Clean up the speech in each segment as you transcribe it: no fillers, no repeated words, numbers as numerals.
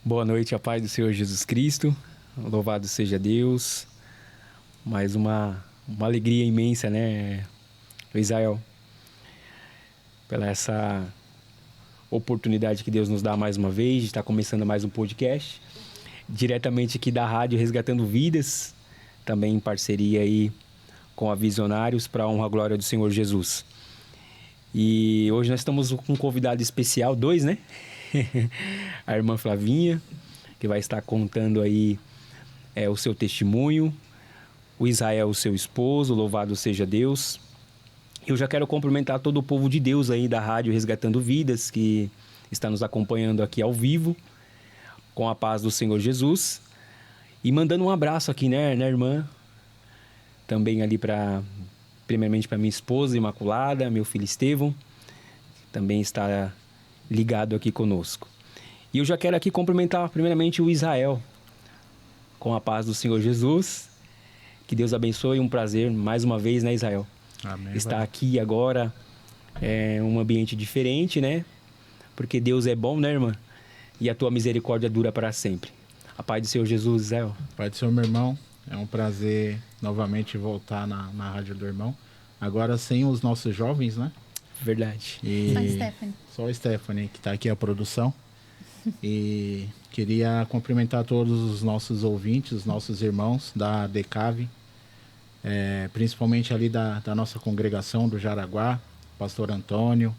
Boa noite, a paz do Senhor Jesus Cristo. Louvado seja Deus. Mais uma alegria imensa, né, Israel? Pela essa oportunidade que Deus nos dá mais uma vez, de estar começando mais um podcast. Diretamente aqui da rádio Resgatando Vidas, também em parceria aí com a Visionários, para a honra e glória do Senhor Jesus. E hoje nós estamos com um convidado especial, dois, né? A irmã Flavinha, que vai estar contando aí o seu testemunho. O Israel, o seu esposo, louvado seja Deus. Eu já quero cumprimentar todo o povo de Deus aí da rádio Resgatando Vidas, que está nos acompanhando aqui ao vivo, com a paz do Senhor Jesus. E mandando um abraço aqui, né irmã? Também ali primeiramente para minha esposa Imaculada, meu filho Estevão, que também está ligado aqui conosco. E eu já quero aqui cumprimentar primeiramente o Israel, com a paz do Senhor Jesus. Que Deus abençoe, um prazer mais uma vez, né, Israel? Amém. Estar aqui agora é um ambiente diferente, né? Porque Deus é bom, né, irmã? E a tua misericórdia dura para sempre. A paz do Senhor Jesus, Israel. Pai do Senhor, meu irmão, é um prazer novamente voltar na rádio do irmão. Agora sem os nossos jovens, né? Verdade. E Só a Stephanie. Só a Stephanie, que está aqui a produção. E queria cumprimentar todos os nossos ouvintes, os nossos irmãos da DECAV, principalmente ali da nossa congregação do Jaraguá, pastor Antônio,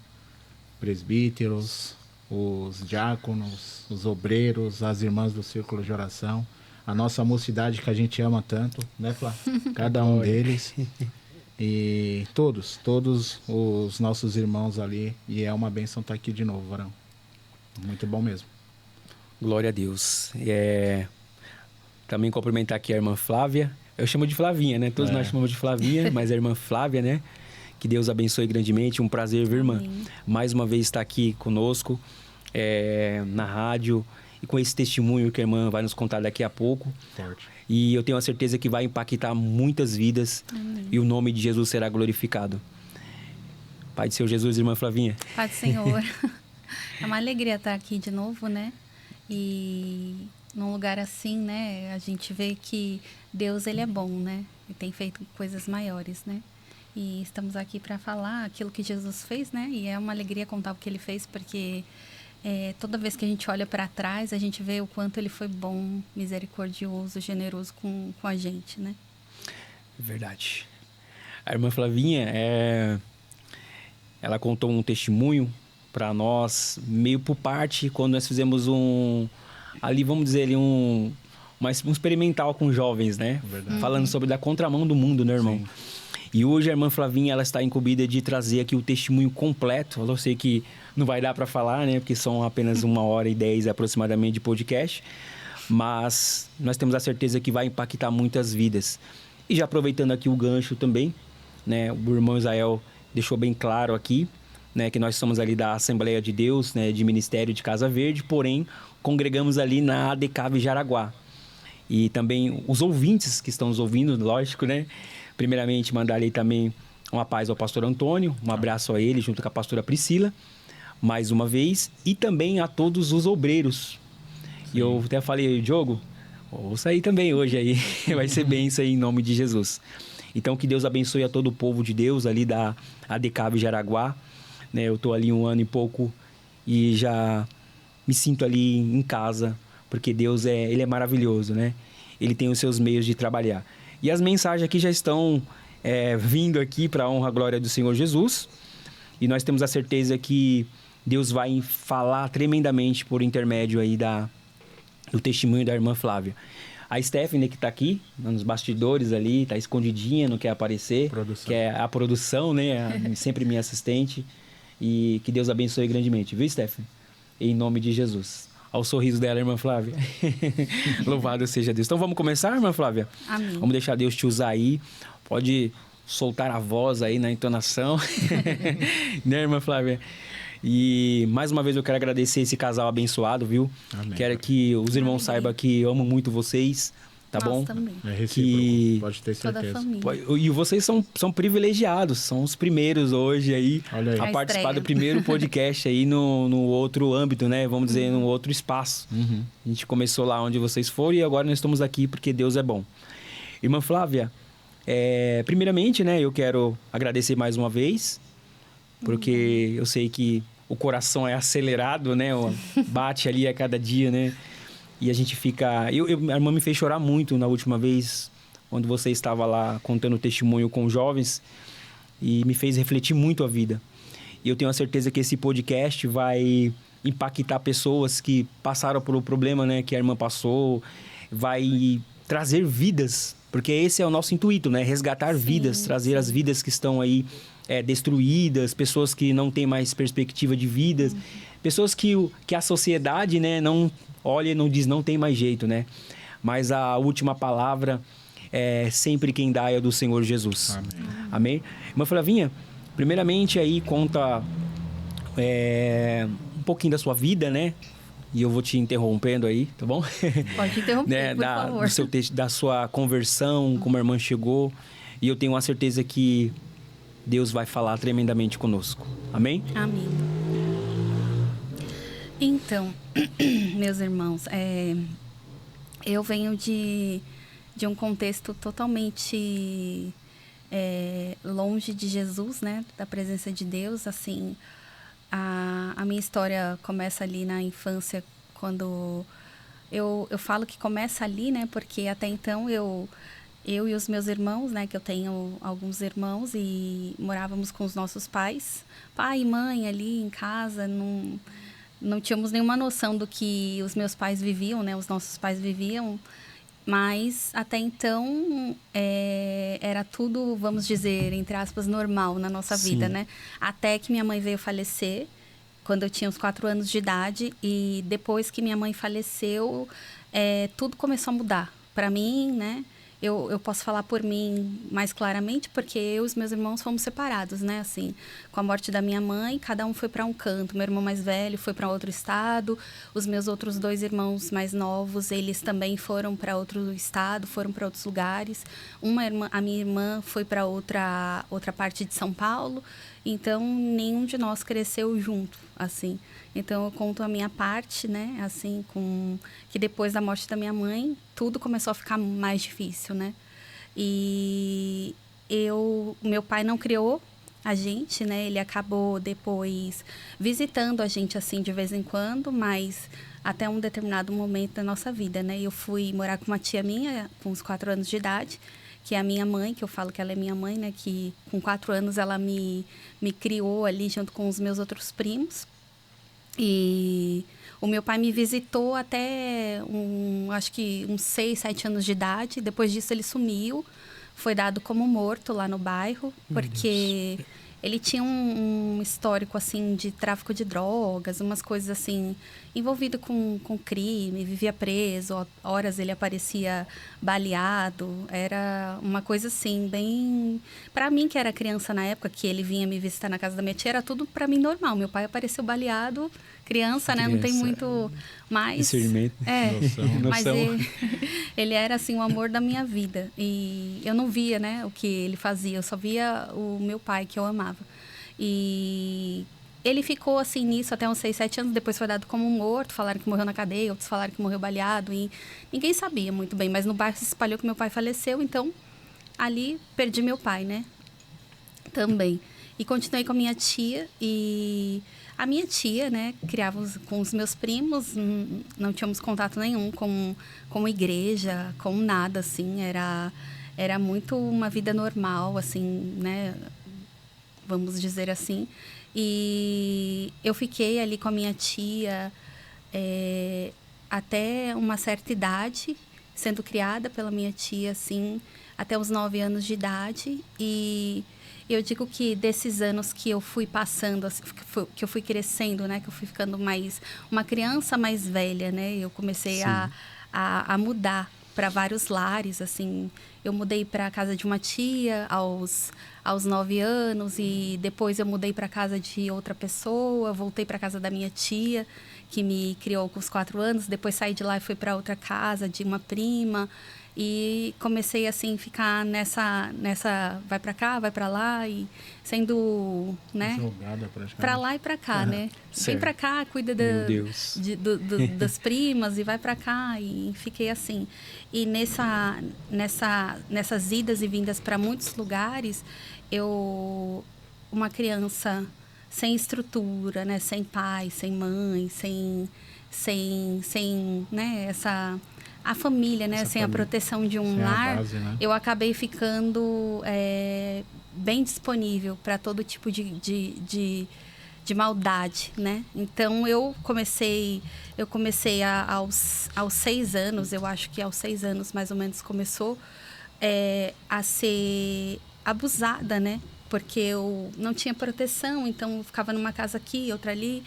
presbíteros, os diáconos, os obreiros, as irmãs do Círculo de Oração, a nossa mocidade que a gente ama tanto, né, Flá? Cada um deles. E todos os nossos irmãos ali. E é uma bênção estar aqui de novo, varão. Muito bom mesmo. Glória a Deus. Também cumprimentar aqui a irmã Flávia. Eu chamo de Flavinha, né? Todos nós chamamos de Flavinha, mas a irmã Flávia, né? Que Deus abençoe grandemente. Um prazer, viu, irmã? Amém. Mais uma vez estar aqui conosco, na rádio, e com esse testemunho que a irmã vai nos contar daqui a pouco. Forte. E eu tenho a certeza que vai impactar muitas vidas. Amém. E o nome de Jesus será glorificado. Pai do Senhor Jesus, irmã Flavinha. Pai do Senhor. É uma alegria estar aqui de novo, né? E num lugar assim, né? A gente vê que Deus, ele é bom, né? E tem feito coisas maiores, né? E estamos aqui para falar aquilo que Jesus fez, né? E é uma alegria contar o que ele fez, porque toda vez que a gente olha para trás, a gente vê o quanto ele foi bom, misericordioso, generoso com a gente, né? Verdade. A irmã Flavinha, ela contou um testemunho para nós, meio por parte, quando nós fizemos ali vamos dizer ali um experimental com jovens, né? Verdade. Falando sobre da contramão do mundo, né, irmão? Sim. E hoje a irmã Flavinha, ela está incumbida de trazer aqui o testemunho completo. Eu sei que não vai dar para falar, né? Porque são apenas 1h10 aproximadamente de podcast. Mas nós temos a certeza que vai impactar muitas vidas. E já aproveitando aqui o gancho também, né? O irmão Israel deixou bem claro aqui, né? Que nós somos ali da Assembleia de Deus, né? De Ministério de Casa Verde, porém congregamos ali na ADCAV Jaraguá. E também os ouvintes que estão nos ouvindo, lógico, né? Primeiramente, mandar ali também uma paz ao pastor Antônio, um abraço a ele, junto com a pastora Priscila, mais uma vez, e também a todos os obreiros. Sim. E eu até falei, Diogo, ouça aí também hoje aí, vai ser bênção aí em nome de Jesus. Então, que Deus abençoe a todo o povo de Deus ali da ADCAV Jaraguá, né? Eu tô ali 1 ano e pouco e já me sinto ali em casa, porque Deus ele é maravilhoso, né? Ele tem os seus meios de trabalhar. E as mensagens aqui já estão vindo aqui para a honra e glória do Senhor Jesus. E nós temos a certeza que Deus vai falar tremendamente por intermédio aí do testemunho da irmã Flávia. A Stephanie, que está aqui, nos bastidores ali, está escondidinha, não quer aparecer. Produção. Que é a produção, né? Sempre minha assistente. E que Deus abençoe grandemente. Viu, Stephanie? Em nome de Jesus. Ao sorriso dela, irmã Flávia. Louvado seja Deus. Então vamos começar, irmã Flávia? Amém. Vamos deixar Deus te usar aí. Pode soltar a voz aí na entonação. Né, irmã Flávia? E mais uma vez eu quero agradecer esse casal abençoado, viu? Amém. Quero que os irmãos saibam que eu amo muito vocês. tá Nós bom? também. É recíproco, Que- pode ter Toda a certeza. família. E vocês são privilegiados, são os primeiros hoje aí Olha aí. a A participar do estreia. primeiro podcast aí no outro âmbito, né? Vamos dizer, no outro espaço. Uhum. A gente começou lá onde vocês foram e agora nós estamos aqui porque Deus é bom. Irmã Flávia, primeiramente, né, eu quero agradecer mais uma vez, porque eu sei que o coração é acelerado, né? Bate ali a cada dia, né? E a gente fica... a irmã me fez chorar muito na última vez, quando você estava lá contando testemunho com jovens, e me fez refletir muito a vida. E eu tenho a certeza que esse podcast vai impactar pessoas que passaram pelo problema, né, que a irmã passou, vai trazer vidas, porque esse é o nosso intuito, né? Resgatar Sim, vidas, trazer as vidas que estão aí destruídas, pessoas que não têm mais perspectiva de vidas, pessoas que a sociedade, né, não olha e não diz, não tem mais jeito, né? Mas a última palavra é sempre quem dá é do Senhor Jesus. Amém. Amém? Irmã Flavinha, primeiramente aí conta um pouquinho da sua vida, né? E eu vou te interrompendo aí, tá bom? Pode interromper, Né, por favor. do seu texto, da sua conversão, como a irmã chegou. E eu tenho uma certeza que Deus vai falar tremendamente conosco. Amém? Amém. Então, meus irmãos, eu venho de um contexto totalmente longe de Jesus, né? Da presença de Deus, assim. A minha história começa ali na infância, quando... Eu falo que começa ali, né? Porque até então eu e os meus irmãos, né? Que eu tenho alguns irmãos e morávamos com os nossos pais. Pai e mãe ali em casa, não tínhamos nenhuma noção do que os meus pais viviam, né? Os nossos pais viviam. Mas até então era tudo, vamos dizer, entre aspas, normal na nossa vida, Sim. né? Até que minha mãe veio falecer quando eu tinha uns 4 anos de idade. E depois que minha mãe faleceu, tudo começou a mudar. Para mim, né? Eu posso falar por mim mais claramente, porque eu e os meus irmãos fomos separados, né? Assim, com a morte da minha mãe, cada um foi para um canto. Meu irmão mais velho foi para outro estado. Os meus outros 2 irmãos mais novos, eles também foram para outro estado, foram para outros lugares. A minha irmã foi para outra parte de São Paulo. Então, nenhum de nós cresceu junto, assim. Então, eu conto a minha parte, né? Assim, que depois da morte da minha mãe, tudo começou a ficar mais difícil, né? E meu pai não criou a gente, né? Ele acabou depois visitando a gente, assim, de vez em quando, mas até um determinado momento da nossa vida, né? Eu fui morar com uma tia minha, com uns 4 anos de idade, que é a minha mãe, que eu falo que ela é minha mãe, né? Que com 4 anos ela me criou ali junto com os meus outros primos. E o meu pai me visitou até acho que uns 6, 7 anos de idade. Depois disso ele sumiu, foi dado como morto lá no bairro, porque ele tinha um histórico assim de tráfico de drogas, umas coisas assim, envolvido com crime, vivia preso, horas ele aparecia baleado, era uma coisa assim, bem... Para mim, que era criança na época, que ele vinha me visitar na casa da minha tia, era tudo para mim normal. Meu pai apareceu baleado, criança, né? Não tem muito mais... Discernimento. Mas Noção. ele era assim o amor da minha vida. E eu não via, né, o que ele fazia, eu só via o meu pai, que eu amava. E ele ficou assim nisso até uns 6, 7 anos, depois foi dado como morto, falaram que morreu na cadeia, outros falaram que morreu baleado, e ninguém sabia muito bem, mas no bairro se espalhou que meu pai faleceu, então ali perdi meu pai, né? Também. E continuei com a minha tia, e a minha tia, né, criava com os meus primos, não tínhamos contato nenhum com igreja, com nada, assim, era muito uma vida normal, assim, né, vamos dizer assim. E eu fiquei ali com a minha tia até uma certa idade, sendo criada pela minha tia, assim, até os 9 anos de idade. E eu digo que desses anos que eu fui passando, assim, que eu fui crescendo, né? Que eu fui ficando mais... Uma criança mais velha, né? Eu comecei a mudar para vários lares, assim. Eu mudei para a casa de uma tia aos 9 anos e depois eu mudei para a casa de outra pessoa, voltei para a casa da minha tia, que me criou com os 4 anos. Depois saí de lá e fui para outra casa de uma prima. E comecei, assim, ficar nessa vai para cá, vai para lá, e sendo, né? Jogada praticamente. Para lá e para cá, né? Vem para cá, cuida Meu Deus. das primas e vai para cá, e fiquei assim. E nessas idas e vindas para muitos lugares, uma criança sem estrutura, né? Sem pai, sem mãe, sem né? A família, né? Sem a proteção de um lar, base, né? eu acabei ficando bem disponível para todo tipo de maldade, né? Então, eu comecei aos 6 anos, eu acho que aos 6 anos, mais ou menos, começou a ser abusada, né? Porque eu não tinha proteção, então eu ficava numa casa aqui, outra ali,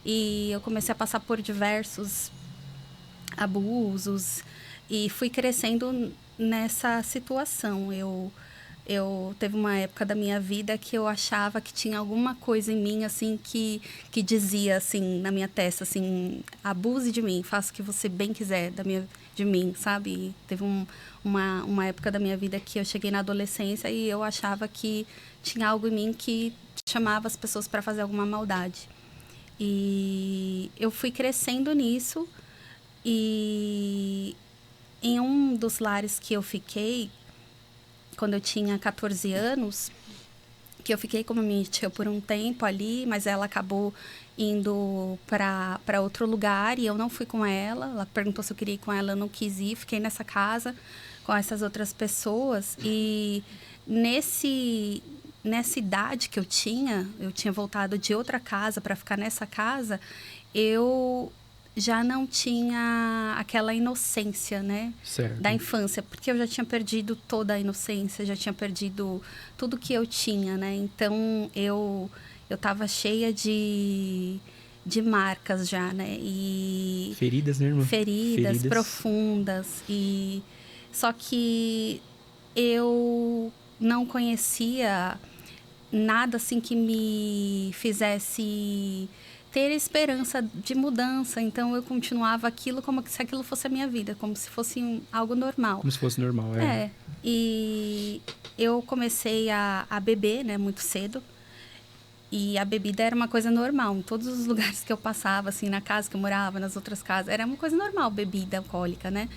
e eu comecei a passar por diversos abusos e fui crescendo nessa situação. Eu teve uma época da minha vida que eu achava que tinha alguma coisa em mim, assim, que dizia, assim, na minha testa, assim, abuse de mim, faça o que você bem quiser de mim, sabe? E teve uma época da minha vida que eu cheguei na adolescência e eu achava que tinha algo em mim que chamava as pessoas para fazer alguma maldade. E eu fui crescendo nisso, e em um dos lares que eu fiquei, quando eu tinha 14 anos, que eu fiquei com a minha tia por um tempo ali, mas ela acabou indo para outro lugar e eu não fui com ela. Ela perguntou se eu queria ir com ela, eu não quis ir. Fiquei nessa casa com essas outras pessoas. E nessa idade que eu tinha voltado de outra casa para ficar nessa casa, eu já não tinha aquela inocência, né? Certo. Da infância, porque eu já tinha perdido toda a inocência, já tinha perdido tudo que eu tinha, né? Então, eu tava cheia de marcas já, né? E feridas, né, irmã? Feridas profundas. E só que eu não conhecia nada assim que me fizesse ter esperança de mudança. Então, eu continuava aquilo como se aquilo fosse a minha vida, como se fosse algo normal. Como se fosse normal, E eu comecei a beber, né, muito cedo. E a bebida era uma coisa normal. Em todos os lugares que eu passava, assim, na casa que eu morava, nas outras casas, era uma coisa normal, bebida alcoólica, né?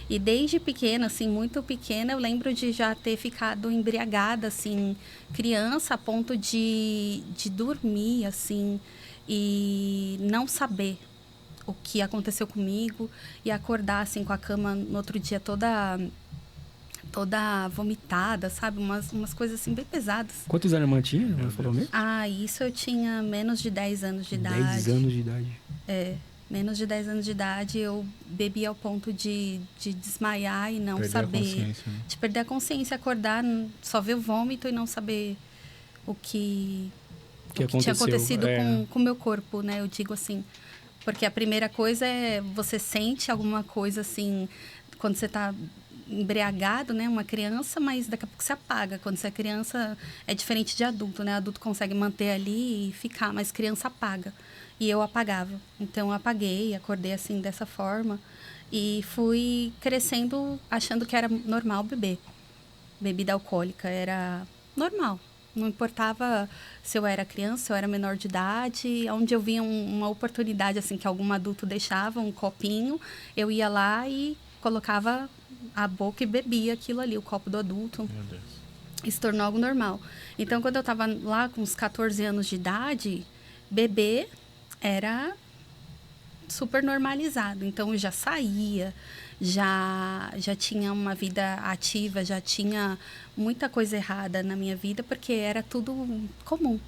E desde pequena, assim, muito pequena, eu lembro de já ter ficado embriagada, assim, criança, a ponto de dormir, assim, e não saber o que aconteceu comigo e acordar, assim, com a cama no outro dia toda vomitada, sabe? Umas coisas, assim, bem pesadas. Quantos anos a irmã tinha? Ela falou mesmo? Isso eu tinha menos de 10 anos de idade. 10 anos de idade. Menos de 10 anos de idade, eu bebi ao ponto de desmaiar e não saber. Né? De perder a consciência, acordar, só ver o vômito e não saber o que tinha acontecido com o meu corpo, né? Eu digo assim. Porque a primeira coisa é você sente alguma coisa assim, quando você está embriagado, né? Uma criança, mas daqui a pouco você apaga. Quando você é criança, é diferente de adulto, né? Adulto consegue manter ali e ficar, mas criança apaga. E eu apagava. Então, eu apaguei, acordei assim, dessa forma. E fui crescendo achando que era normal beber. Bebida alcoólica era normal. Não importava se eu era criança, se eu era menor de idade. Onde eu via uma oportunidade, assim, que algum adulto deixava, um copinho, eu ia lá e colocava a boca e bebia aquilo ali, o copo do adulto. Meu Deus. E se tornou algo normal. Então, quando eu estava lá com uns 14 anos de idade, beber era super normalizado. Então, eu já saía, já tinha uma vida ativa, já tinha muita coisa errada na minha vida, porque era tudo comum.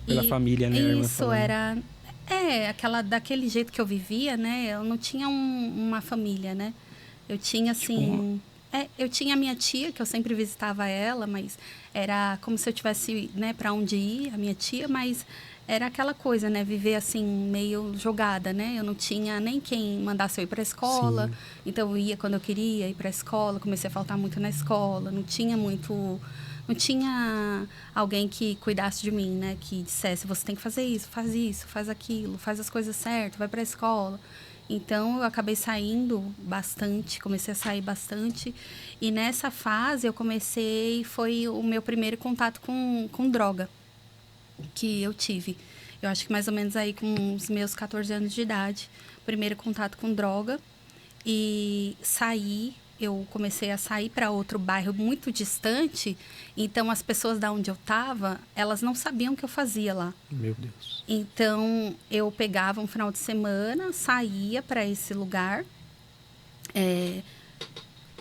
Pela família, né? Isso era... daquele jeito que eu vivia, né? Eu não tinha uma família, né? Eu tinha, assim... eu tinha a minha tia, que eu sempre visitava ela, mas era como se eu tivesse, né, para onde ir, a minha tia, mas era aquela coisa, né, viver assim, meio jogada, né? Eu não tinha nem quem mandasse eu ir para a escola, então eu ia quando eu queria ir para a escola, comecei a faltar muito na escola, não tinha muito não tinha alguém que cuidasse de mim, né? Que dissesse, você tem que fazer isso, faz aquilo, faz as coisas certas, vai para a escola. Então, eu acabei saindo bastante, comecei a sair bastante. E nessa fase, foi o meu primeiro contato com droga que eu tive. Eu acho que mais ou menos aí com os meus 14 anos de idade, primeiro contato com droga. E eu comecei a sair para outro bairro muito distante, então as pessoas da onde eu estava, elas não sabiam o que eu fazia lá. Meu Deus. Então, eu pegava um final de semana, saía para esse lugar,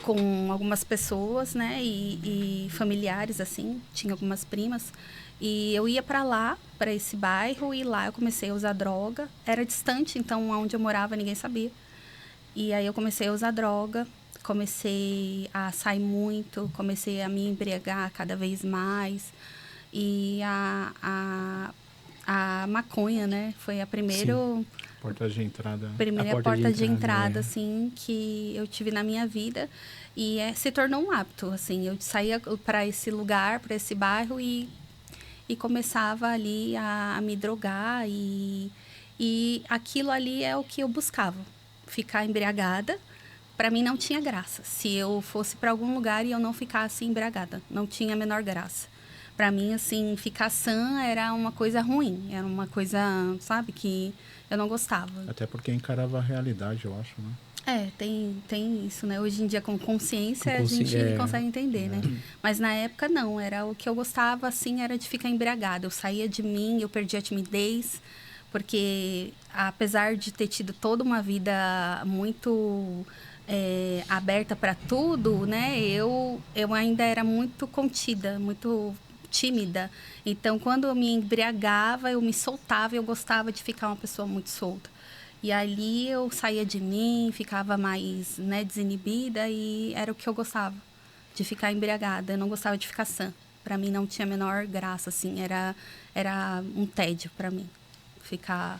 com algumas pessoas, né, e familiares, assim, tinha algumas primas, e eu ia para lá, para esse bairro, e lá eu comecei a usar droga. Era distante, então, onde eu morava, ninguém sabia. E aí eu comecei a usar droga, comecei a sair muito, comecei a me embriagar cada vez mais. E a maconha, né? Foi a primeira Porta de entrada. porta de entrada, assim, que eu tive na minha vida. E se tornou um hábito, assim. Eu saía para esse lugar, para esse bairro e começava ali a me drogar. E aquilo ali é o que eu buscava. Ficar embriagada, para mim não tinha graça. Se eu fosse para algum lugar e eu não ficasse embriagada, não tinha a menor graça. Para mim, assim, ficar sã era uma coisa ruim, era uma coisa, sabe, que eu não gostava. Até porque encarava a realidade, eu acho, né? Tem isso, né? Hoje em dia, com consciência, a gente consegue entender, né? Mas na época, não. Era o que eu gostava, assim, era de ficar embriagada. Eu saía de mim, eu perdia a timidez, porque apesar de ter tido toda uma vida muito aberta para tudo, né? Eu ainda era muito contida, muito tímida. Então, quando eu me embriagava, eu me soltava e eu gostava de ficar uma pessoa muito solta. E ali eu saía de mim, ficava mais, né, desinibida e era o que eu gostava, de ficar embriagada. Eu não gostava de ficar sã. Para mim não tinha a menor graça, assim, era um tédio para mim ficar.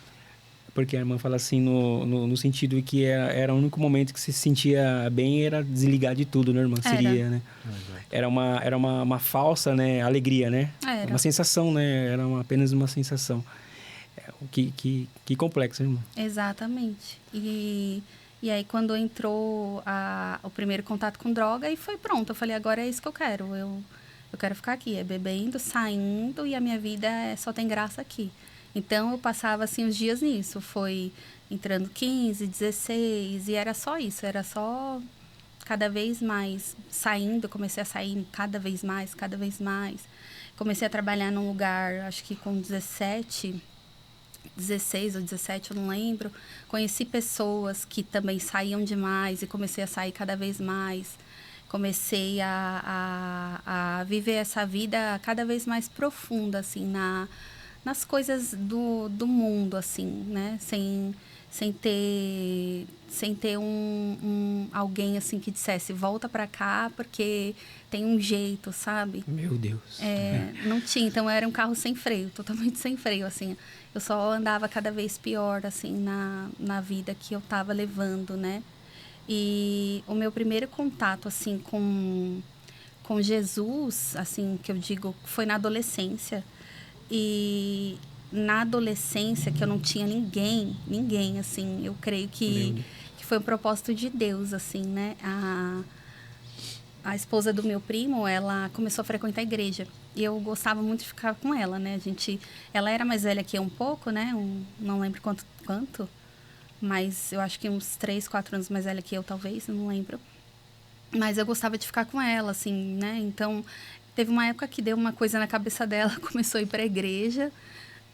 Porque a irmã fala assim no sentido que era o único momento que se sentia bem, era desligar de tudo, né, irmã? Seria, né? Era uma falsa, né, alegria, né? Era. Uma sensação, né? Era apenas uma sensação. Que complexo, irmã. Exatamente. E aí, quando entrou o primeiro contato com droga, aí foi pronto. Eu falei, agora é isso que eu quero. Eu quero ficar aqui, bebendo, saindo, e a minha vida só tem graça aqui. Então, eu passava, assim, os dias nisso. Foi entrando 15, 16, e era só isso. Era só cada vez mais saindo. Comecei a sair cada vez mais, cada vez mais. Comecei a trabalhar num lugar, acho que com 16 ou 17, eu não lembro. Conheci pessoas que também saíam demais e comecei a sair cada vez mais. Comecei a viver essa vida cada vez mais profunda, assim, nas coisas do mundo, assim, né? Sem ter alguém, assim, que dissesse, volta pra cá porque tem um jeito, sabe? Meu Deus. Não tinha, então era um carro sem freio, totalmente sem freio, assim. Eu só andava cada vez pior, assim, na vida que eu tava levando, né? E o meu primeiro contato, assim, com Jesus, assim, que eu digo, foi na adolescência. E na adolescência, que eu não tinha ninguém, assim, eu creio que foi um propósito de Deus, assim, né? A esposa do meu primo, ela começou a frequentar a igreja. E eu gostava muito de ficar com ela, né? Ela era mais velha que eu um pouco, né? Não lembro quanto, mas eu acho que uns 3, 4 anos mais velha que eu, talvez, não lembro. Mas eu gostava de ficar com ela, assim, né? Então, teve uma época que deu uma coisa na cabeça dela, começou a ir para a igreja.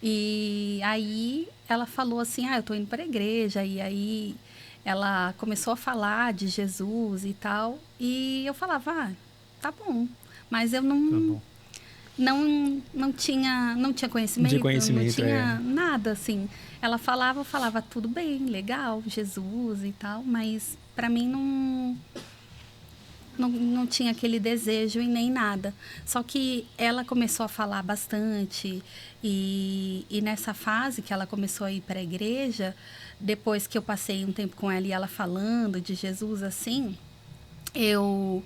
E aí ela falou assim, eu tô indo para a igreja. E aí ela começou a falar de Jesus e tal. E eu falava, tá bom. Mas eu não tinha conhecimento, não tinha nada, assim. Ela falava, eu falava, tudo bem, legal, Jesus e tal. Mas para mim não tinha aquele desejo e nem nada. Só que ela começou a falar bastante e nessa fase que ela começou a ir para a igreja, depois que eu passei um tempo com ela e ela falando de Jesus assim, eu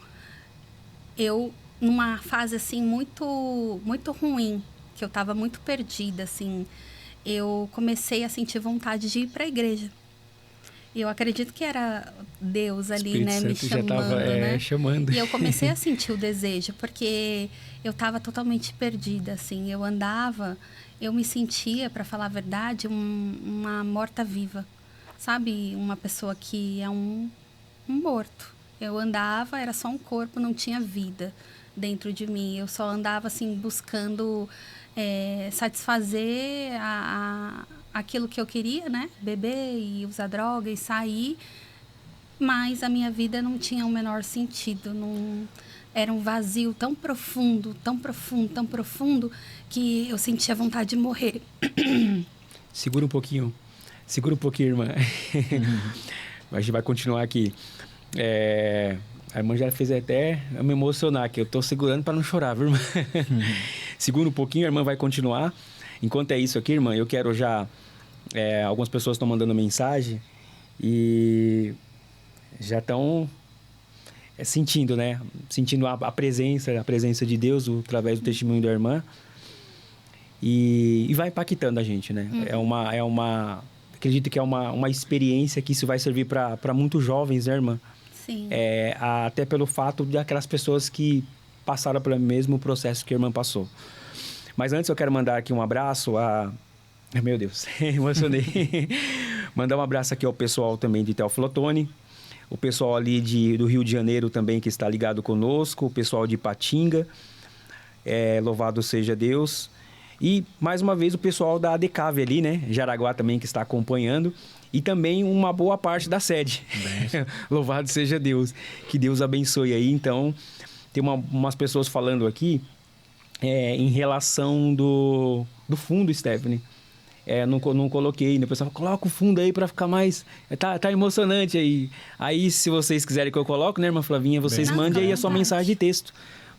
numa fase, assim, muito, muito ruim, que eu estava muito perdida, assim, eu comecei a sentir vontade de ir para a igreja. E eu acredito que era Deus ali, Espírito né, me Santo já chamando, tava, né? chamando. E eu comecei a sentir o desejo, porque eu estava totalmente perdida, assim. Eu andava, eu me sentia, para falar a verdade, uma morta-viva. Sabe? Uma pessoa que é um morto. Eu andava, era só um corpo, não tinha vida dentro de mim. Eu só andava, assim, buscando satisfazer aquilo que eu queria, né? Beber e usar droga e sair. Mas a minha vida não tinha o menor sentido. Não, era um vazio tão profundo, tão profundo, tão profundo, que eu sentia vontade de morrer. Segura um pouquinho, irmã. A gente vai continuar aqui. A irmã já fez até eu me emocionar aqui. Eu tô segurando para não chorar, viu, irmã? Segura um pouquinho, a irmã vai continuar. Enquanto é isso aqui, irmã, eu quero já... algumas pessoas estão mandando mensagem e já estão sentindo, né? Sentindo a presença de Deus através do testemunho da irmã. E vai impactando a gente, né? Acredito que é uma experiência que isso vai servir para muitos jovens, né, irmã? Sim. Até pelo fato de aquelas pessoas que passaram pelo mesmo processo que a irmã passou. Mas antes eu quero mandar aqui um abraço a... Meu Deus, emocionei. Mandar um abraço aqui ao pessoal também de Teófilo Otoni, o pessoal ali do Rio de Janeiro também que está ligado conosco, o pessoal de Ipatinga, louvado seja Deus. E, mais uma vez, o pessoal da DECAV ali, né? Jaraguá também que está acompanhando. E também uma boa parte da sede. Louvado seja Deus. Que Deus abençoe aí. Então, tem umas pessoas falando aqui em relação do fundo, Stephanie. Não coloquei, né? O pessoal fala, coloca o fundo aí para ficar mais... Tá emocionante aí. Aí, se vocês quiserem que eu coloque, né, irmã Flavinha? Vocês mandem aí a sua mensagem de texto.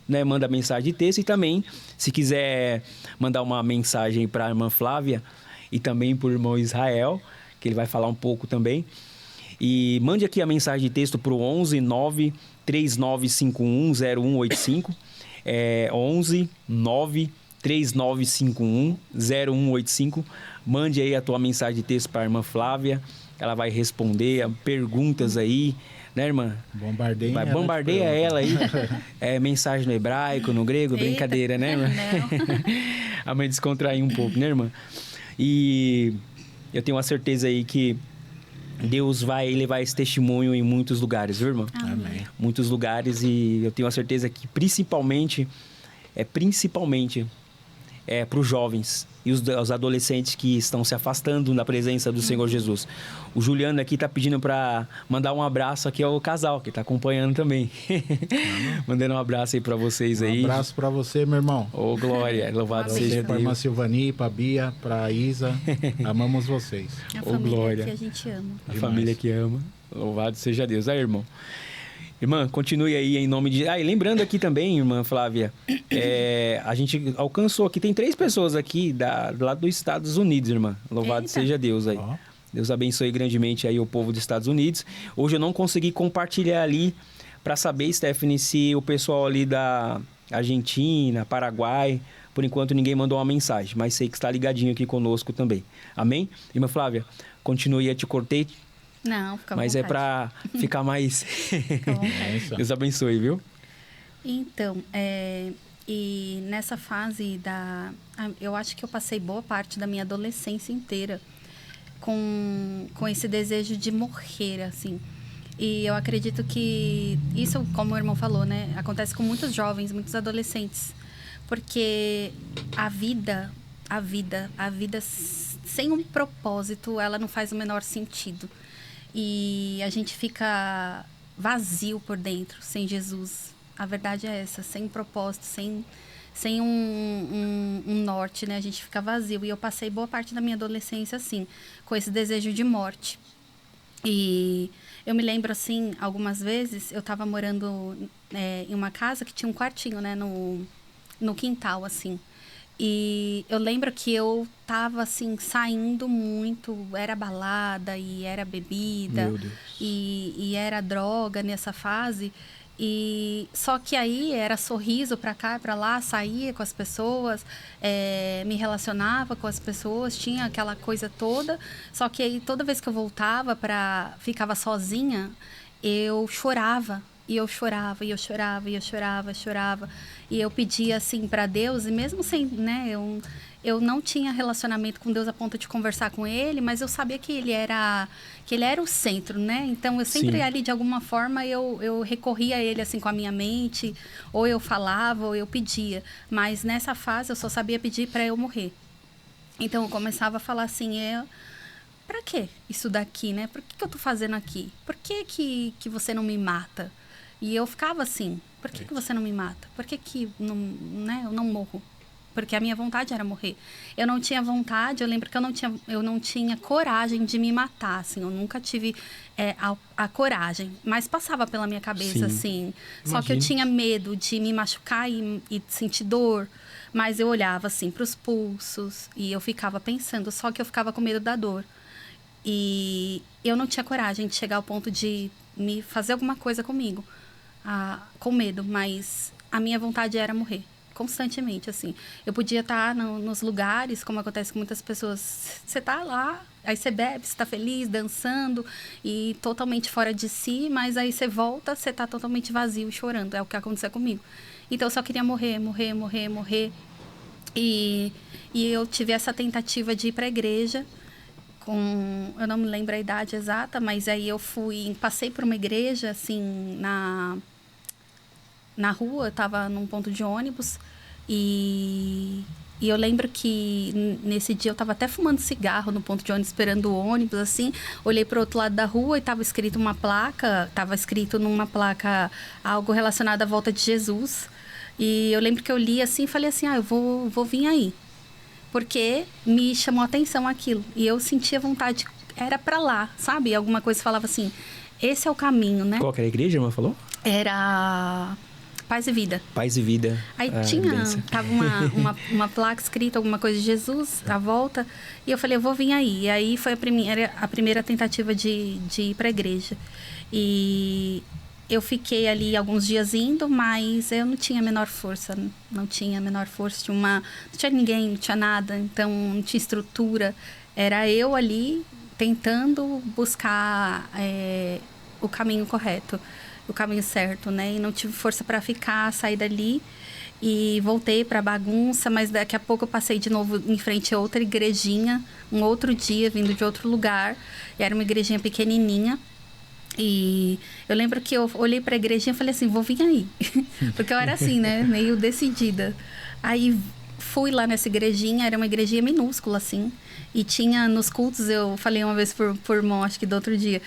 Né? Manda mensagem de texto e também, se quiser mandar uma mensagem para a irmã Flávia e também para o irmão Israel, que ele vai falar um pouco também. E mande aqui a mensagem de texto para o 11 9 3951 0185. 11 9 3951 0185. Mande aí a tua mensagem de texto para a irmã Flávia. Ela vai responder perguntas aí, né, irmã? Bombardeia ela aí. Mensagem no hebraico, no grego, eita, brincadeira, né, irmã? A mãe descontrair um pouco, né, irmã? E eu tenho uma certeza aí que Deus vai levar esse testemunho em muitos lugares, viu, irmã? Amém. Muitos lugares, e eu tenho a certeza que principalmente para os jovens e os adolescentes que estão se afastando da presença do Senhor Jesus. O Juliano aqui está pedindo para mandar um abraço aqui ao casal, que está acompanhando também. Mandando um abraço aí para vocês aí. Um abraço para você, meu irmão. Ô, glória, louvado seja Deus. Para a irmã Silvani, para a Bia, para a Isa, amamos vocês. A família glória. Que a gente ama. A família que ama, louvado seja Deus. Aí, irmão. Irmã, continue aí em nome de... e lembrando aqui também, irmã Flávia, a gente alcançou aqui, tem 3 pessoas aqui lá dos Estados Unidos, irmã. Louvado seja Deus aí. Deus abençoe grandemente aí o povo dos Estados Unidos. Hoje eu não consegui compartilhar ali para saber, Stephanie, se o pessoal ali da Argentina, Paraguai, por enquanto ninguém mandou uma mensagem, mas sei que está ligadinho aqui conosco também. Amém? Irmã Flávia, continue, eu te cortei. Não, fica à mas vontade. É para ficar mais... Fica à vontade. Deus abençoe, viu? Então, e nessa fase eu acho que eu passei boa parte da minha adolescência inteira com esse desejo de morrer, assim. E eu acredito que isso, como o irmão falou, né? Acontece com muitos jovens, muitos adolescentes. Porque a vida sem um propósito, ela não faz o menor sentido. E a gente fica vazio por dentro, sem Jesus. A verdade é essa, sem propósito, sem um norte, né? A gente fica vazio. E eu passei boa parte da minha adolescência assim, com esse desejo de morte. E eu me lembro, assim, algumas vezes, eu estava morando em uma casa que tinha um quartinho, né? No quintal, assim. E eu lembro que eu tava, assim, saindo muito, era balada e era bebida. Meu Deus. E era droga nessa fase. E só que aí era sorriso para cá e para lá, saía com as pessoas, me relacionava com as pessoas, tinha aquela coisa toda. Só que aí toda vez que eu voltava ficava sozinha, eu chorava. E eu chorava, e eu chorava, e eu chorava, chorava. E eu pedia assim para Deus, e mesmo sem, né, eu não tinha relacionamento com Deus a ponto de conversar com Ele, mas eu sabia que Ele era o centro, né? Então eu sempre ali, de alguma forma, eu recorria a Ele assim com a minha mente, ou eu falava, ou eu pedia. Mas nessa fase eu só sabia pedir para eu morrer. Então eu começava a falar assim, para que isso daqui, né? Por que eu tô fazendo aqui? Por que você não me mata? E eu ficava assim, por que você não me mata? Por que não, né, eu não morro? Porque a minha vontade era morrer. Eu não tinha vontade, eu lembro que eu não tinha coragem de me matar, assim. Eu nunca tive a coragem. Mas passava pela minha cabeça, assim. Só que eu tinha medo de me machucar e sentir dor. Mas eu olhava, assim, para os pulsos e eu ficava pensando. Só que eu ficava com medo da dor. E eu não tinha coragem de chegar ao ponto de me fazer alguma coisa comigo. Com medo, mas a minha vontade era morrer. Constantemente, assim. Eu podia estar nos lugares, como acontece com muitas pessoas. Você tá lá, aí você bebe, você tá feliz, dançando e totalmente fora de si, mas aí você volta, você tá totalmente vazio, chorando. É o que aconteceu comigo. Então, eu só queria morrer, morrer, morrer, morrer. E eu tive essa tentativa de ir para a igreja. Eu não me lembro a idade exata, mas aí eu passei por uma igreja, assim, na rua, eu estava num ponto de ônibus e eu lembro que nesse dia eu estava até fumando cigarro no ponto de ônibus, esperando o ônibus, assim, olhei para o outro lado da rua e estava escrito numa placa algo relacionado à volta de Jesus. E eu lembro que eu li assim e falei assim, eu vou vir aí. Porque me chamou a atenção aquilo. E eu sentia vontade, era pra lá, sabe? Alguma coisa falava assim, esse é o caminho, né? Qual que era a igreja, irmã falou? Era Paz e Vida. Paz e Vida. Aí tava uma placa escrita, alguma coisa de Jesus, à volta. E eu falei, eu vou vir aí. E aí foi a primeira tentativa de ir pra igreja. E eu fiquei ali alguns dias indo, mas eu não tinha a menor força. Não tinha ninguém, não tinha nada. Então, não tinha estrutura. Era eu ali tentando buscar o caminho correto, o caminho certo, né? E não tive força para sair dali. E voltei para a bagunça, mas daqui a pouco eu passei de novo em frente a outra igrejinha, um outro dia, vindo de outro lugar. E era uma igrejinha pequenininha. E eu lembro que eu olhei para a igrejinha e falei assim, vou vir aí. Porque eu era assim, né? Meio decidida. Aí fui lá nessa igrejinha, era uma igrejinha minúscula, assim. E tinha nos cultos, eu falei uma vez por irmão, acho que do outro dia,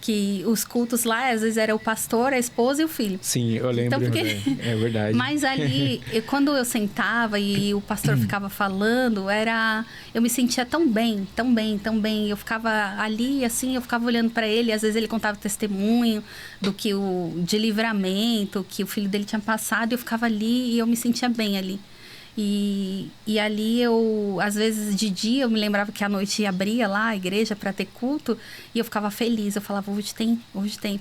que os cultos lá, às vezes, era o pastor, a esposa e o filho. Sim, eu lembro. Então, é verdade. Mas ali, quando eu sentava e o pastor ficava falando, eu me sentia tão bem, tão bem, tão bem. Eu ficava ali, assim, eu ficava olhando para ele. Às vezes ele contava testemunho de livramento que o filho dele tinha passado. E eu ficava ali e eu me sentia bem ali. E ali às vezes de dia, eu me lembrava que à noite abria lá a igreja para ter culto e eu ficava feliz. Eu falava, hoje tem.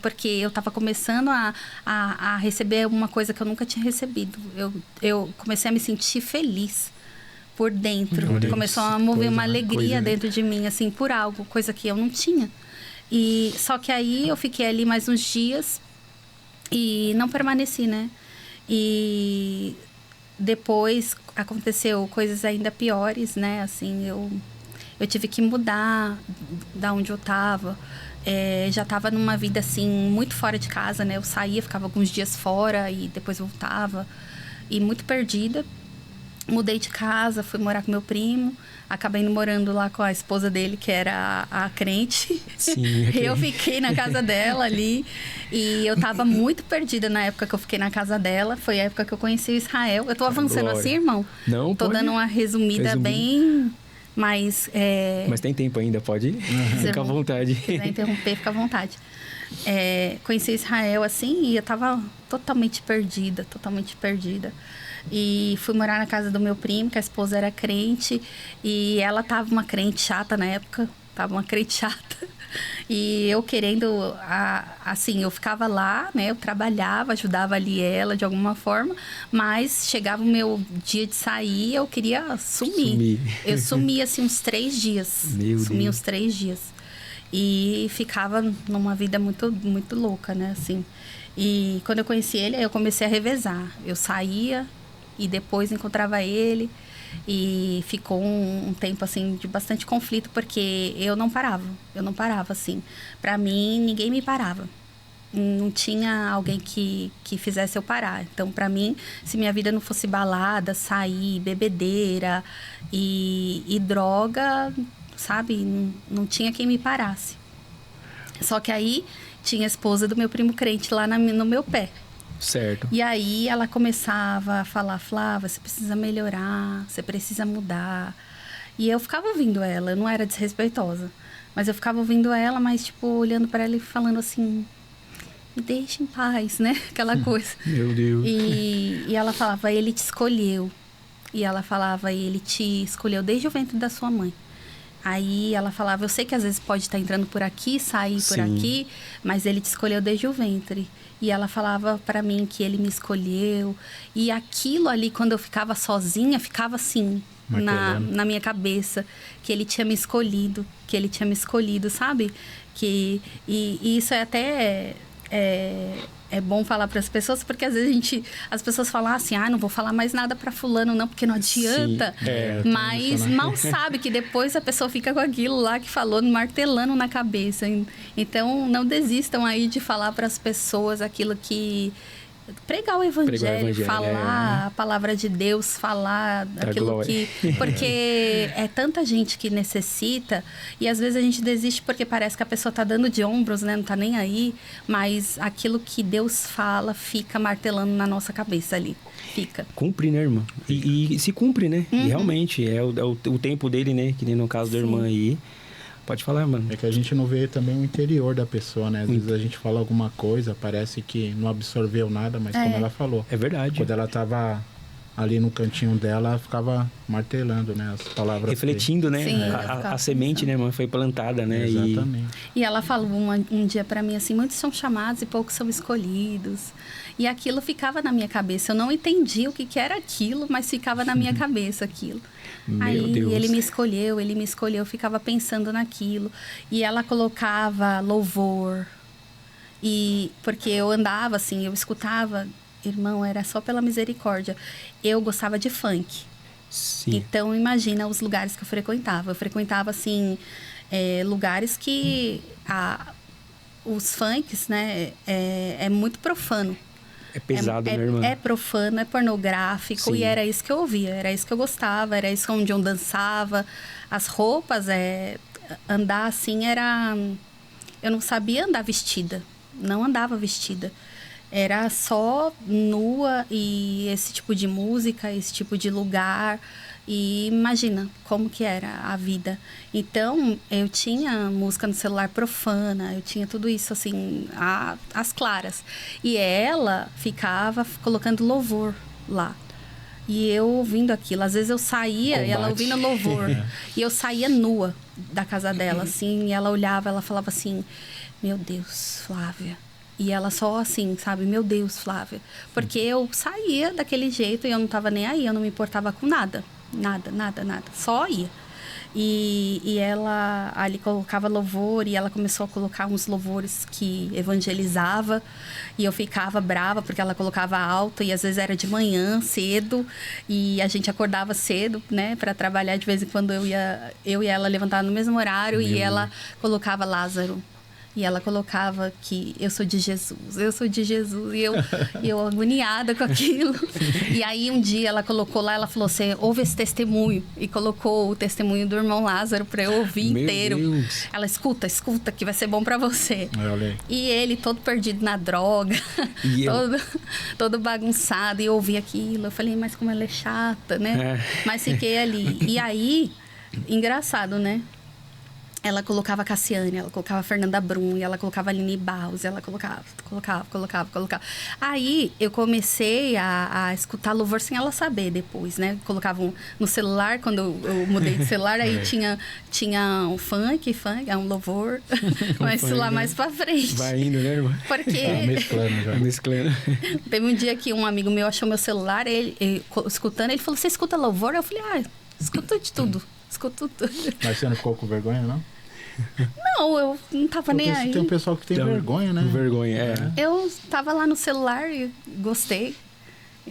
Porque eu estava começando a receber uma coisa que eu nunca tinha recebido. Eu comecei a me sentir feliz por dentro. Começou a mover uma alegria dentro de mim, assim, por algo, coisa que eu não tinha. Só que aí eu fiquei ali mais uns dias e não permaneci, né? E depois aconteceu coisas ainda piores, né? Assim, eu tive que mudar da onde eu estava. Já estava numa vida, assim, muito fora de casa, né? Eu saía, ficava alguns dias fora e depois voltava. E muito perdida. Mudei de casa, fui morar com meu primo. Acabei morando lá com a esposa dele, que era a crente. Sim, eu fiquei na casa dela ali. E eu tava muito perdida na época que eu fiquei na casa dela. Foi a época que eu conheci o Israel. Eu tô avançando assim, irmão? Não, tô dando uma resumida bem... Mas tem tempo ainda, pode ir? Fica à vontade. Se quiser interromper, fica à vontade. Conheci Israel assim e eu tava totalmente perdida. E fui morar na casa do meu primo, que a esposa era crente. E ela tava uma crente chata na época. E eu querendo, assim, eu ficava lá, né? Eu trabalhava, ajudava ali ela de alguma forma, mas chegava o meu dia de sair, eu queria sumir. Eu sumia, assim, uns 3 dias. Sumia uns 3 dias. E ficava numa vida muito, muito louca, né? Assim. E quando eu conheci ele, aí eu comecei a revezar. Eu saía e depois encontrava ele. E ficou um tempo, assim, de bastante conflito, porque eu não parava, assim. Pra mim, ninguém me parava. Não tinha alguém que fizesse eu parar. Então, pra mim, se minha vida não fosse balada, sair, bebedeira e droga, sabe? Não tinha quem me parasse. Só que aí, tinha a esposa do meu primo crente lá no meu pé. Certo. E aí ela começava a falar, Flávia, você precisa melhorar, você precisa mudar. E eu ficava ouvindo ela, eu não era desrespeitosa. Mas eu ficava ouvindo ela, mas tipo, olhando para ela e falando assim, me deixa em paz, né? Aquela coisa. Meu Deus. E ela falava, ele te escolheu. E ela falava, ele te escolheu desde o ventre da sua mãe. Aí ela falava, eu sei que às vezes pode estar entrando por aqui, sair por aqui, mas ele te escolheu desde o ventre. E ela falava pra mim que ele me escolheu. E aquilo ali, quando eu ficava sozinha, ficava assim, na minha cabeça. Que ele tinha me escolhido, sabe? E isso é até... É bom falar para as pessoas, porque às vezes as pessoas falam assim, não vou falar mais nada para fulano não, porque não adianta. Mas mal sabe que depois a pessoa fica com aquilo lá que falou, martelando na cabeça. Então, não desistam aí de falar para as pessoas aquilo que... Pregar o evangelho, falar a palavra de Deus, falar aquilo que... Porque é tanta gente que necessita e às vezes a gente desiste porque parece que a pessoa tá dando de ombros, né? Não tá nem aí, mas aquilo que Deus fala fica martelando na nossa cabeça ali. Fica. Cumpre, né, irmã? E se cumpre, né? E realmente, é o tempo dele, né? Que nem no caso da irmã aí. Pode falar, mano. É que a gente não vê também o interior da pessoa, né? Às vezes a gente fala alguma coisa, parece que não absorveu nada, mas como ela falou. É verdade. Quando ela tava ali no cantinho dela, ela ficava martelando, né? As palavras. Refletindo, né? Sim, a semente, né, mano? Foi plantada, né? Exatamente. E ela falou um dia pra mim assim, muitos são chamados e poucos são escolhidos. E aquilo ficava na minha cabeça. Eu não entendi o que era aquilo, mas ficava na minha cabeça aquilo. Aí Deus. ele me escolheu, eu ficava pensando naquilo. E ela colocava louvor. E porque eu andava assim, eu escutava, irmão, era só pela misericórdia. Eu gostava de funk. Sim. Então, imagina os lugares que eu frequentava. Eu frequentava, assim, lugares que os funks, né, é muito profano. É pesado, né, irmã? É profano, é pornográfico. Sim. E era isso que eu ouvia, era isso que eu gostava, era isso onde eu dançava. As roupas, andar assim era... Eu não sabia andar vestida, não andava vestida. Era só nua e esse tipo de música, esse tipo de lugar. E imagina como que era a vida. Então, eu tinha música no celular profana, eu tinha tudo isso, assim, às claras. E ela ficava colocando louvor lá. E eu ouvindo aquilo. Às vezes eu saía e ela ouvindo louvor. E eu saía nua da casa dela, assim. E ela olhava, ela falava assim, meu Deus, Flávia. E ela só assim, sabe? Meu Deus, Flávia. Porque eu saía daquele jeito e eu não tava nem aí. Eu não me importava com nada. Nada. Só ia. E ela ali colocava louvor e ela começou a colocar uns louvores que evangelizava. E eu ficava brava porque ela colocava alto e às vezes era de manhã, cedo. E a gente acordava cedo, né? Para trabalhar. De vez em quando eu e ela levantavam no mesmo horário. E ela colocava Lázaro. E ela colocava que eu sou de Jesus. E eu agoniada com aquilo. E aí um dia ela colocou lá, ela falou, você ouve esse testemunho. E colocou o testemunho do irmão Lázaro para eu ouvir inteiro. Deus. Ela, escuta, que vai ser bom para você. Olha aí. E ele todo perdido na droga, todo bagunçado. E eu ouvi aquilo. Eu falei, mas como ela é chata, né? Mas fiquei ali. E aí, engraçado, né? ela colocava a Cassiane, ela colocava a Fernanda Brum, e ela colocava a Aline Barros, ela colocava. Aí eu comecei a escutar louvor sem ela saber depois, né? Colocavam no celular, quando eu mudei de celular, aí tinha um funk, um louvor, mas isso lá mais pra frente. Vai indo, né, irmã? Porque... mesclando já. Mesclando. Teve um dia que um amigo meu achou meu celular, ele escutando, ele falou, você escuta louvor? Eu falei, escuto de tudo. Escuto tudo. Mas você não ficou com vergonha, não? Não, eu não tava nem aí. Tem um pessoal que tem vergonha, né? Vergonha, Eu tava lá no celular e gostei,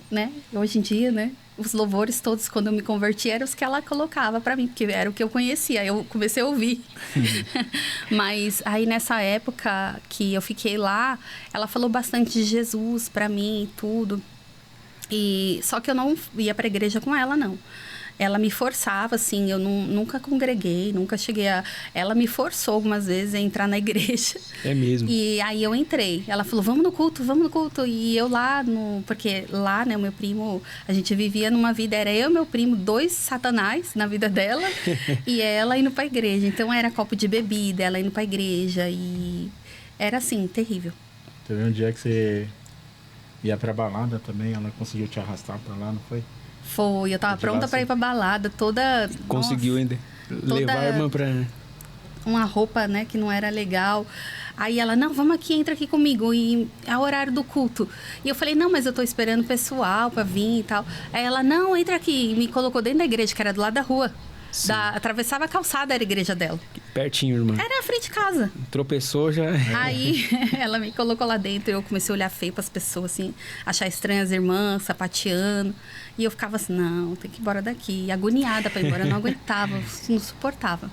né? Hoje em dia, né? Os louvores todos, quando eu me converti, eram os que ela colocava pra mim, porque era o que eu conhecia. Eu comecei a ouvir. Mas aí, nessa época que eu fiquei lá, ela falou bastante de Jesus pra mim e tudo. Só que eu não ia pra igreja com ela, não. Ela me forçava, assim, eu nunca congreguei, nunca cheguei a... Ela me forçou algumas vezes a entrar na igreja. É mesmo. E aí eu entrei. Ela falou, vamos no culto. E eu lá, porque lá, né, o meu primo, a gente vivia numa vida, era eu e meu primo, 2 satanás na vida dela, e ela indo pra igreja. Então era copo de bebida, ela indo pra igreja, e era assim, terrível. Teve um dia que você ia pra balada também, ela conseguiu te arrastar pra lá, não foi? Foi, eu tava pronta pra ir pra balada, toda... Conseguiu ainda levar a irmã pra... Uma roupa, né, que não era legal. Aí ela, não, vamos aqui, entra aqui comigo. E é o horário do culto. E eu falei, não, mas eu tô esperando o pessoal pra vir e tal. Aí ela, não, entra aqui. E me colocou dentro da igreja, que era do lado da rua. Atravessava a calçada, era a igreja dela. Pertinho, irmã. Era na frente de casa. Tropeçou já. Aí ela me colocou lá dentro e eu comecei a olhar feio pras pessoas, assim, achar estranhas as irmãs, sapateando. E eu ficava assim, não, tem que ir embora daqui. E agoniada pra ir embora, eu não aguentava, não suportava.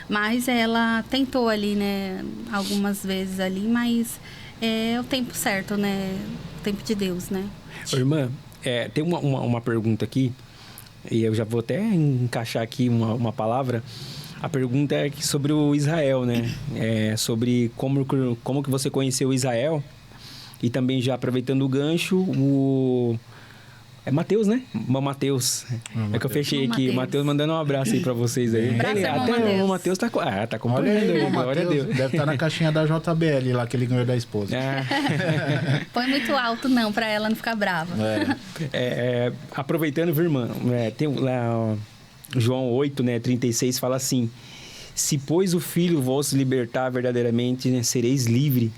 Mas ela tentou ali, né, algumas vezes ali, mas é o tempo certo, né, o tempo de Deus, né. Ô, irmã, tem uma pergunta aqui, e eu já vou até encaixar aqui uma palavra. A pergunta é sobre o Israel, né? Sobre como que você conheceu Israel. E também já aproveitando o gancho, é Mateus, né? Mateus. É que eu fechei aqui. O Mateus mandando um abraço aí pra vocês aí. Até o Mateus tá acompanhando aí. Glória a Deus. Deve estar na caixinha da JBL lá, que ele ganhou da esposa. Põe muito alto não, pra ela não ficar brava. Aproveitando, viu, irmã? Tem lá... João 8, né, 36, fala assim: se, pois, o Filho vos libertar verdadeiramente, né, sereis livre.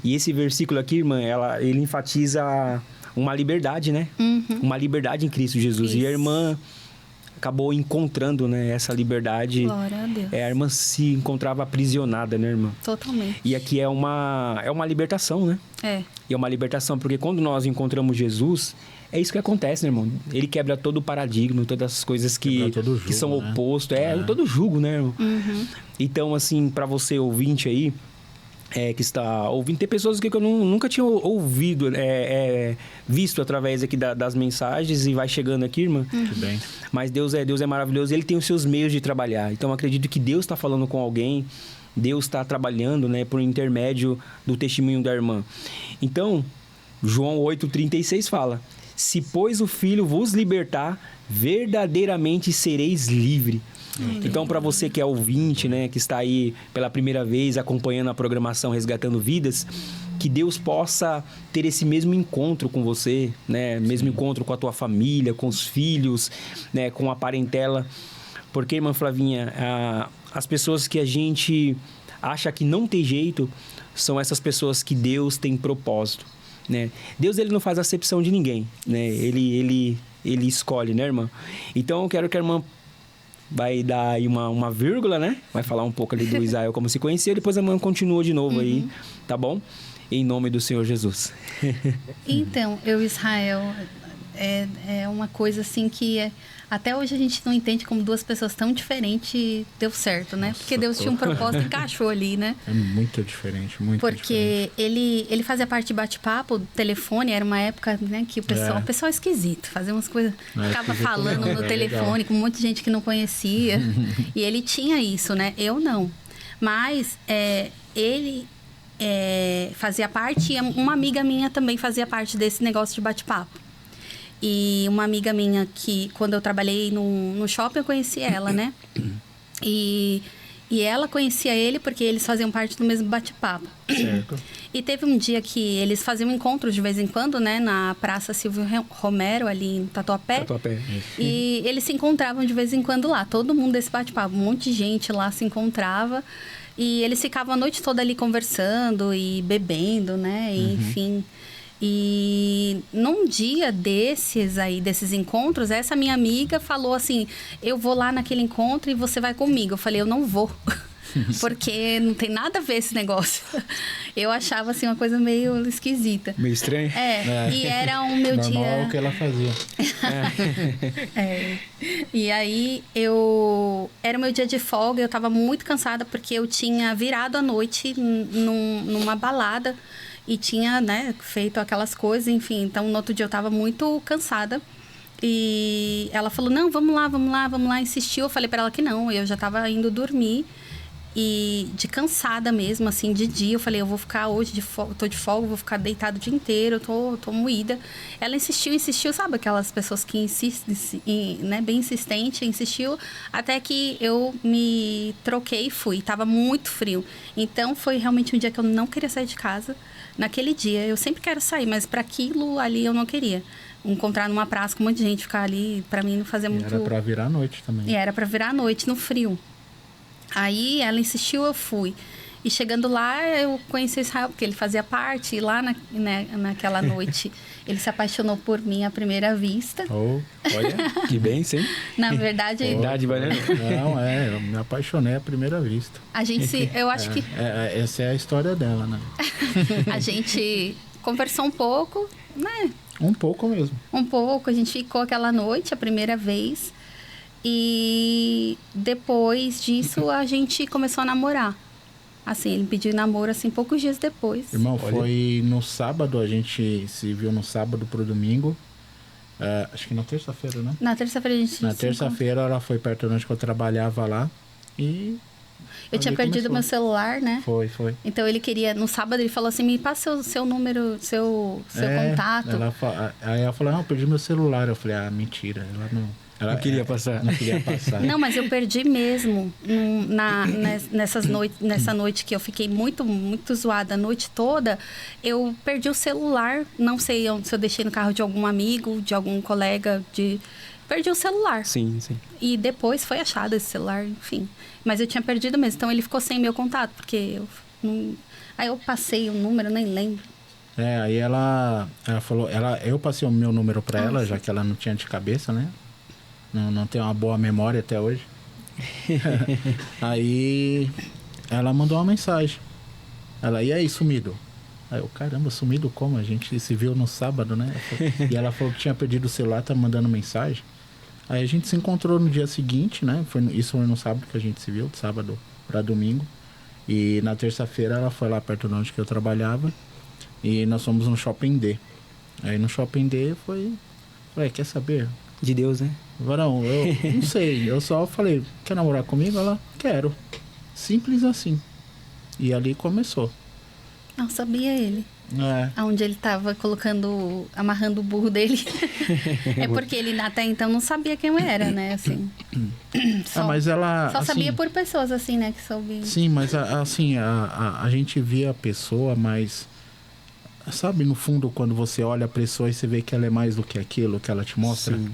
E esse versículo aqui, irmã, ele enfatiza uma liberdade, né? Uhum. Uma liberdade em Cristo Jesus. Isso. E a irmã acabou encontrando, né, essa liberdade. Glória a Deus. A irmã se encontrava aprisionada, né, irmã? Totalmente. E aqui é uma libertação, né? E é uma libertação, porque quando nós encontramos Jesus... É isso que acontece, né, irmão? Ele quebra todo o paradigma, todas as coisas que são opostos. Todo jugo, né, irmão? Uhum. Então, assim, para você ouvinte aí, que está ouvindo, tem pessoas que eu nunca tinha ouvido, visto através aqui das mensagens e vai chegando aqui, irmã. Muito bem. Mas Deus é maravilhoso, Ele tem os seus meios de trabalhar. Então, eu acredito que Deus está falando com alguém, Deus está trabalhando, né, por intermédio do testemunho da irmã. Então, João 8,36 fala: se, pois, o Filho vos libertar, verdadeiramente sereis livre. Então, para você que é ouvinte, né, que está aí pela primeira vez acompanhando a programação Resgatando Vidas, que Deus possa ter esse mesmo encontro com você, né, mesmo encontro com a tua família, com os filhos, né, com a parentela. Porque, irmã Flavinha, as pessoas que a gente acha que não tem jeito são essas pessoas que Deus tem propósito. Né? Deus, ele não faz acepção de ninguém, né? Ele escolhe, né, irmã? Então, eu quero que a irmã vai dar aí uma vírgula, né? Vai falar um pouco ali do Israel, como se conhecia, depois a irmã continua de novo aí, tá bom? Em nome do Senhor Jesus. Então, Israel é uma coisa assim que até hoje a gente não entende como duas pessoas tão diferentes deu certo, né? Porque Deus tinha um propósito e encaixou ali, né? É muito diferente, muito Porque diferente. ele fazia parte de bate-papo, telefone, era uma época, né, que o pessoal esquisito, fazia umas coisas, ficava falando no telefone legal. Com um monte de gente que não conhecia. E ele tinha isso, né? Eu não. Mas ele fazia parte, e uma amiga minha também fazia parte desse negócio de bate-papo. E uma amiga minha que, quando eu trabalhei no shopping, eu conheci ela, né? E E ela conhecia ele porque eles faziam parte do mesmo bate-papo. Certo. E teve um dia que eles faziam encontros de vez em quando, né? Na Praça Silvio Romero, ali em Tatuapé. E eles se encontravam de vez em quando lá. Todo mundo desse bate-papo. Um monte de gente lá se encontrava. E eles ficavam a noite toda ali conversando e bebendo, né? E, enfim... E num dia desses encontros, essa minha amiga falou assim, eu vou lá naquele encontro e você vai comigo. Eu falei, eu não vou, porque não tem nada a ver esse negócio. Eu achava assim uma coisa meio esquisita. Meio estranho? E era o meu Normal dia... é o que ela fazia. E aí, era o meu dia de folga, eu tava muito cansada porque eu tinha virado a noite numa balada e tinha, né, feito aquelas coisas, enfim. Então, no outro dia eu tava muito cansada. E ela falou, não, vamos lá, insistiu. Eu falei pra ela que não, eu já tava indo dormir. E de cansada mesmo, assim, de dia. Eu falei, eu vou ficar hoje tô de folga, vou ficar deitada o dia inteiro, tô moída. Ela insistiu, sabe? Aquelas pessoas que insistem, né? Bem insistente, insistiu. Até que eu me troquei e fui. Tava muito frio. Então, foi realmente um dia que eu não queria sair de casa. Naquele dia, eu sempre quero sair, mas para aquilo ali eu não queria. Encontrar numa praça com um monte de gente, ficar ali, para mim não fazia muito... Era para virar a noite também. E era para virar a noite, no frio. Aí ela insistiu, eu fui. E chegando lá, eu conheci o Israel, porque ele fazia parte. E lá naquela noite, ele se apaixonou por mim à primeira vista. Oh, olha, que bem, sim. Na verdade... Não, eu me apaixonei à primeira vista. A gente eu acho que... essa é a história dela, né? A gente conversou um pouco, né? Um pouco mesmo. Um pouco, a gente ficou aquela noite, a primeira vez. E depois disso, a gente começou a namorar. Assim, ele me pediu namoro, assim, poucos dias depois. Irmão, foi no sábado, a gente se viu no sábado pro domingo. Acho que na terça-feira, né? Na terça-feira a gente Na terça-feira ela foi perto de onde eu trabalhava lá e... Eu tinha perdido meu celular, né? Foi. Então ele queria, no sábado ele falou assim, me passa o seu número, seu contato. Aí ela falou, não, eu perdi meu celular. Eu falei, mentira, ela não... Não queria passar. Não queria passar. Não, mas eu perdi mesmo. Nessa noite que eu fiquei muito, muito zoada a noite toda, eu perdi o celular. Não sei se eu deixei no carro de algum amigo, de algum colega, perdi o celular. Sim. E depois foi achado esse celular, enfim. Mas eu tinha perdido mesmo. Então ele ficou sem meu contato, porque aí eu passei o número, nem lembro. Aí ela falou, eu passei o meu número pra ela, já que ela não tinha de cabeça, né? Não tem uma boa memória até hoje. Aí ela mandou uma mensagem. E aí, sumido? Aí eu, caramba, sumido como? A gente se viu no sábado, né? E ela falou que tinha perdido o celular, tá mandando mensagem. Aí a gente se encontrou no dia seguinte, né? Isso foi no sábado que a gente se viu, de sábado pra domingo. E na terça-feira ela foi lá perto de onde que eu trabalhava. E nós fomos no Shopping D. Aí no Shopping D falei, quer saber? De Deus, né? Varão, eu não sei. Eu só falei, quer namorar comigo? Ela, quero. Simples assim. E ali começou. Não sabia ele. Onde ele estava amarrando o burro dele. É porque ele até então não sabia quem eu era, né? Assim. Mas ela... Só sabia por pessoas, assim, né? Que soube. Sim, mas assim, a gente via a pessoa, mas... Sabe, no fundo, quando você olha a pessoa e você vê que ela é mais do que aquilo que ela te mostra? Sim.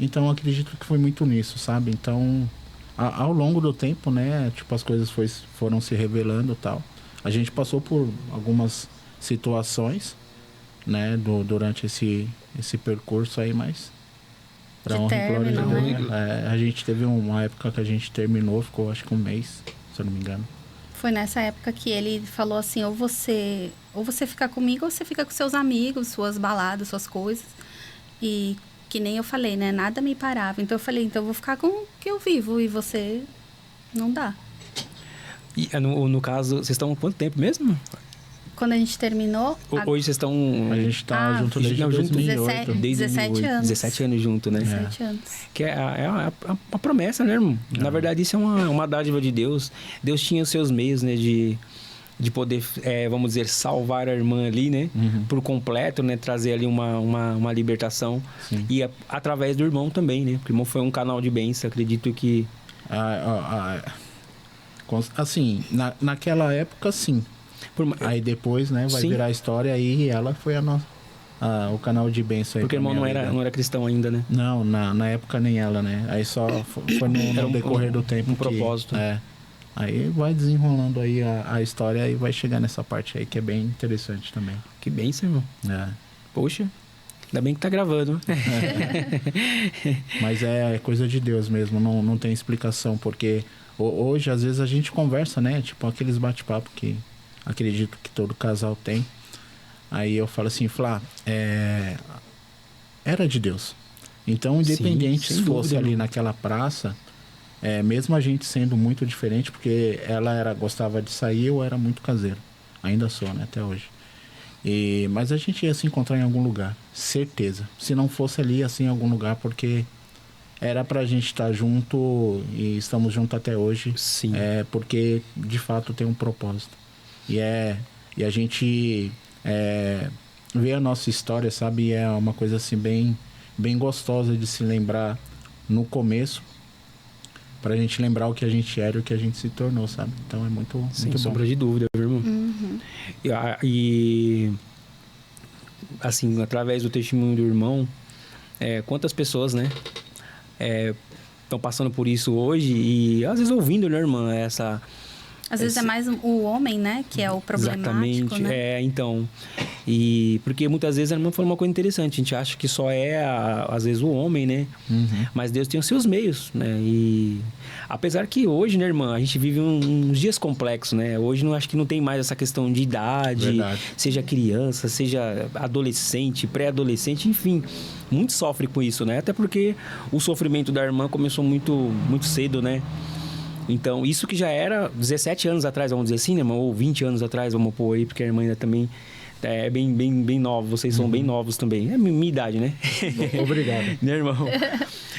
Então, eu acredito que foi muito nisso, sabe? Então, ao longo do tempo, né? Tipo, as coisas foram se revelando e tal. A gente passou por algumas situações, né? Durante esse percurso aí, mas... Pra honra e glória de Deus, né? A gente teve uma época que a gente terminou, ficou acho que um mês, se eu não me engano. Foi nessa época que ele falou assim, ou você fica comigo, ou você fica com seus amigos, suas baladas, suas coisas. E que nem eu falei, né? Nada me parava. Então eu falei, então eu vou ficar com o que eu vivo e você não dá. E no caso, vocês estão há quanto tempo mesmo? Quando a gente terminou... Hoje vocês estão... A gente tá junto desde 2008. 17 anos. 17 anos junto, né? 17 anos. Que é a promessa, né, irmão? Na verdade, isso é uma dádiva de Deus. Deus tinha os seus meios, né, de poder, vamos dizer, salvar a irmã ali, né? Por completo, né? Trazer ali uma libertação. Sim. E através do irmão também, né? Porque o irmão foi um canal de bênção, acredito que... Assim, naquela época, sim. Aí depois, né, vai Sim. virar história, aí ela foi o canal de bênção aí. Porque o irmão não era cristão ainda, né? Não, na época nem ela, né? Aí só foi no decorrer do tempo. Um propósito. Aí vai desenrolando aí a história e vai chegar nessa parte aí que é bem interessante também. Que bênção, irmão. Poxa, ainda bem que tá gravando. Mas é coisa de Deus mesmo, não tem explicação, porque hoje às vezes a gente conversa, né? Tipo aqueles bate-papo que acredito que todo casal tem. Aí eu falo assim, Flá, era de Deus. Então, independente se fosse ali naquela praça, mesmo a gente sendo muito diferente, porque ela gostava de sair, eu era muito caseiro. Ainda sou, né? Até hoje. Mas a gente ia se encontrar em algum lugar, certeza. Se não fosse ali, assim, em algum lugar, porque era pra gente estar junto e estamos juntos até hoje. Sim. Porque, de fato, tem um propósito. E a gente ver a nossa história, sabe? É uma coisa assim bem gostosa de se lembrar no começo, pra gente lembrar o que a gente era e o que a gente se tornou, sabe? Então é muito Sem bom. sombra de dúvida, meu irmão. Uhum. E assim, através do testemunho do irmão, quantas pessoas, né, estão passando por isso hoje e às vezes ouvindo, né, irmã, Às vezes é mais o homem, né? Que é o problemático, exatamente, né? então. E porque muitas vezes a irmã falou uma coisa interessante. A gente acha que só às vezes, o homem, né? Uhum. Mas Deus tem os seus meios, né? E apesar que hoje, né, irmã, a gente vive uns dias complexos, né? Hoje acho que não tem mais essa questão de idade. Verdade. Seja criança, seja adolescente, pré-adolescente, enfim. Muito sofre com isso, né? Até porque o sofrimento da irmã começou muito, muito cedo, né? Então, isso que já era 17 anos atrás, vamos dizer assim, né, irmão? Ou 20 anos atrás, vamos pôr aí, porque a irmã ainda também é bem nova. Vocês são bem novos também. É minha idade, né? Obrigado. Né, irmão?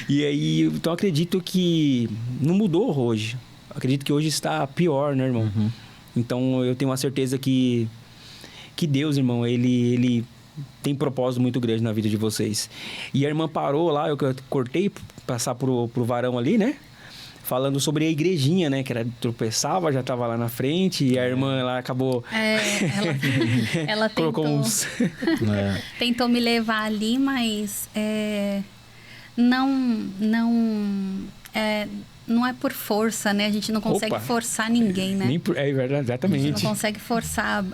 E aí, então, acredito que não mudou hoje. Acredito que hoje está pior, né, irmão? Uhum. Então, eu tenho uma certeza que Deus, irmão, ele tem propósito muito grande na vida de vocês. E a irmã parou lá, eu cortei, passar pro varão ali, né? Falando sobre a igrejinha, né? Que ela tropeçava, já estava lá na frente. E a irmã, ela acabou... Ela colocou uns... tentou me levar ali, mas não é por força, né? A gente não consegue forçar ninguém, né? É verdade, exatamente. A gente não consegue forçar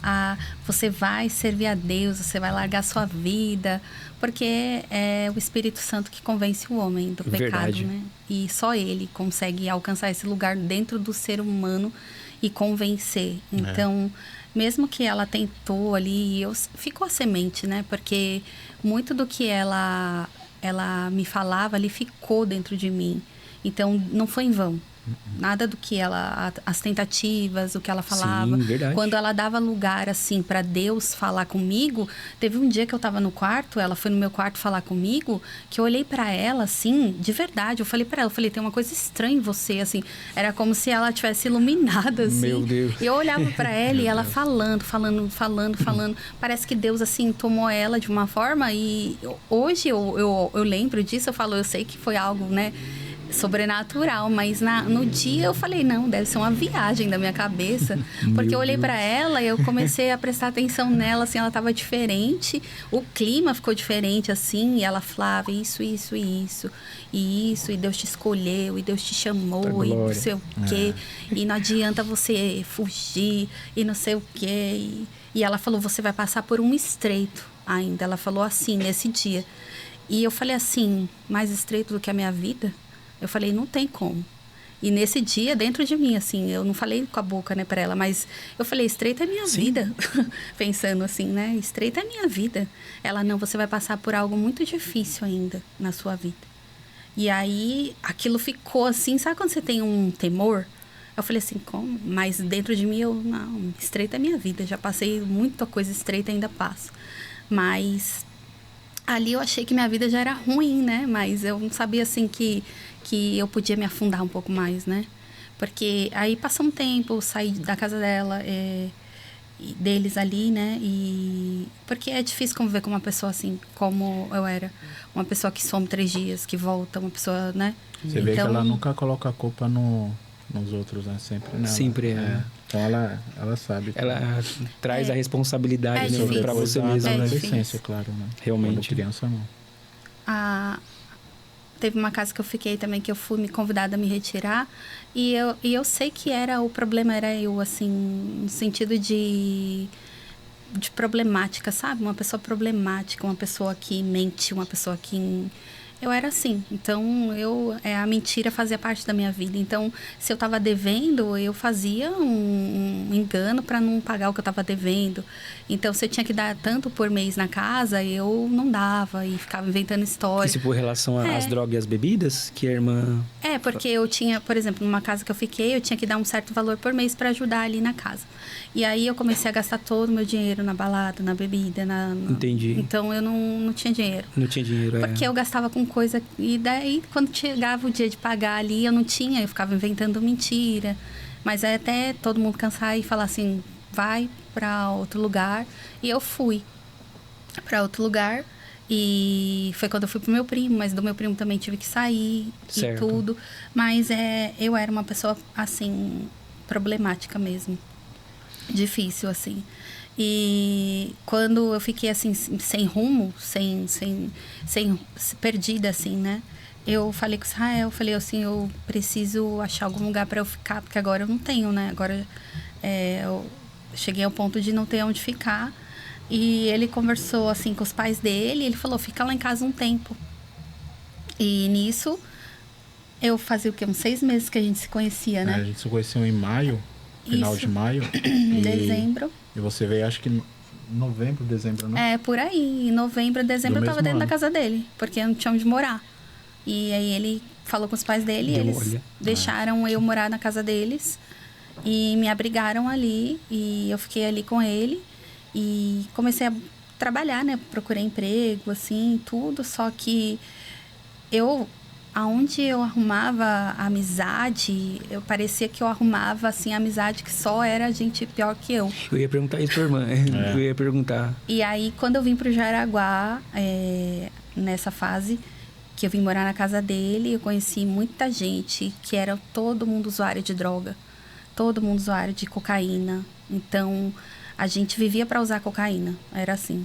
você vai servir a Deus, você vai largar sua vida, porque é o Espírito Santo que convence o homem do pecado, Verdade. né? E só ele consegue alcançar esse lugar dentro do ser humano e convencer. Então, mesmo que ela tentou ali, ficou a semente, né? Porque muito do que ela me falava ali ficou dentro de mim. Então, não foi em vão. Nada do que as tentativas, o que ela falava. Sim, verdade. Quando ela dava lugar, assim, para Deus falar comigo, teve um dia que eu tava no quarto, ela foi no meu quarto falar comigo, que eu olhei para ela, assim, de verdade. Eu falei para ela, tem uma coisa estranha em você, assim. Era como se ela tivesse iluminada, assim. Meu Deus. E eu olhava para ela e ela falando. Parece que Deus, assim, tomou ela de uma forma e hoje eu lembro disso, eu sei que foi algo, né, sobrenatural, mas no dia eu falei, não, deve ser uma viagem da minha cabeça, porque eu olhei para ela e eu comecei a prestar atenção nela, assim, ela tava diferente, o clima ficou diferente, assim, e ela falava isso, e Deus te escolheu, e Deus te chamou, e não sei o quê, e não adianta você fugir, e não sei o quê, e ela falou, você vai passar por um estreito ainda, ela falou assim, nesse dia, e eu falei assim, mais estreito do que a minha vida? Eu falei, não tem como. E nesse dia, dentro de mim, assim, eu não falei com a boca, né, pra ela, mas eu falei, estreita é minha vida. Pensando assim, né, estreita é minha vida. Ela, não, você vai passar por algo muito difícil ainda na sua vida. E aí, aquilo ficou assim, sabe quando você tem um temor? Eu falei assim, como? Mas dentro de mim, não, estreita é minha vida. Já passei muita coisa estreita, ainda passo. Mas ali eu achei que minha vida já era ruim, né? Mas eu não sabia, assim, que eu podia me afundar um pouco mais, né? Porque aí passou um tempo, eu saí da casa dela, deles ali, né? Porque é difícil conviver com uma pessoa assim, como eu era. Uma pessoa que some 3 dias, que volta, uma pessoa, né? Você vê que ela nunca coloca a culpa nos outros, né? Sempre nela. Sempre é. Então ela sabe. Ela traz a responsabilidade, né, difícil. pra você Da mesmo. adolescência, claro, né? Realmente. Quando criança, não. Teve uma casa que eu fiquei também, que eu fui me convidada a me retirar. E eu sei que o problema era eu, assim, no sentido de problemática, sabe? Uma pessoa problemática, uma pessoa que mente, uma pessoa que... Eu era assim. Então, a mentira fazia parte da minha vida. Então, se eu estava devendo, eu fazia um engano para não pagar o que eu estava devendo. Então, se eu tinha que dar tanto por mês na casa, eu não dava e ficava inventando história. Isso por relação às drogas e às bebidas? Que a irmã... Porque eu tinha, por exemplo, numa casa que eu fiquei, eu tinha que dar um certo valor por mês para ajudar ali na casa. E aí eu comecei a gastar todo o meu dinheiro na balada, na bebida, Entendi. Então eu não tinha dinheiro. Não tinha dinheiro, Porque eu gastava com coisa... E daí, quando chegava o dia de pagar ali, eu não tinha, eu ficava inventando mentira. Mas aí até todo mundo cansar e falar assim, vai para outro lugar. E eu fui para outro lugar. E foi quando eu fui pro meu primo, mas do meu primo também tive que sair Certo. e tudo. Mas eu era uma pessoa, assim, problemática mesmo. Difícil, assim. E quando eu fiquei, assim, sem rumo, sem perdida, assim, né? Eu falei com o Israel, eu falei assim, eu preciso achar algum lugar para eu ficar, porque agora eu não tenho, né? Agora eu cheguei ao ponto de não ter onde ficar. E ele conversou, assim, com os pais dele, e ele falou, fica lá em casa um tempo. E nisso, eu fazia o quê? Uns 6 meses que a gente se conhecia, né? A gente se conheceu em maio, final de maio. Em dezembro. E você veio, acho que em novembro, dezembro, né? Por aí. Em novembro, dezembro, eu tava dentro da casa dele, porque eu não tinha onde morar. E aí ele falou com os pais dele, e eles deixaram eu morar na casa deles. E me abrigaram ali, e eu fiquei ali com ele. E comecei a trabalhar, né? Procurei emprego, assim, tudo. Só que aonde eu arrumava amizade, parecia que eu arrumava, assim, amizade que só era gente pior que eu. Eu ia perguntar isso pra irmã. Eu ia perguntar. E aí, quando eu vim pro Jaraguá, nessa fase, que eu vim morar na casa dele, eu conheci muita gente que era todo mundo usuário de droga. Todo mundo usuário de cocaína. Então, a gente vivia para usar cocaína. Era assim.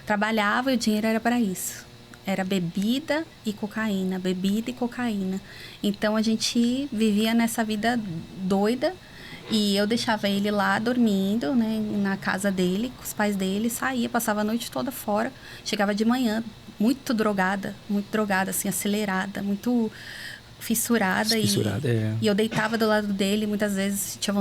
Trabalhava e o dinheiro era para isso. Era bebida e cocaína, bebida e cocaína. Então, a gente vivia nessa vida doida. E eu deixava ele lá dormindo, né, na casa dele, com os pais dele. Saía, passava a noite toda fora. Chegava de manhã, muito drogada, assim, acelerada, muito fissurada. E eu deitava do lado dele, muitas vezes tinha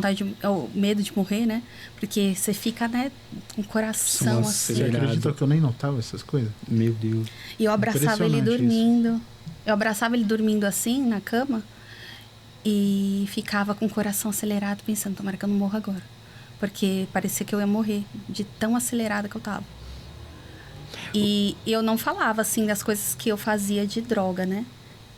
medo de morrer, né? Porque você fica, né, com o coração assim. Você acredita que eu nem notava essas coisas? Meu Deus. E eu abraçava ele dormindo. Isso. Eu abraçava ele dormindo assim, na cama. E ficava com o coração acelerado, pensando, tomara que eu não morra agora. Porque parecia que eu ia morrer, de tão acelerada que eu tava. E eu não falava, assim, das coisas que eu fazia de droga, né?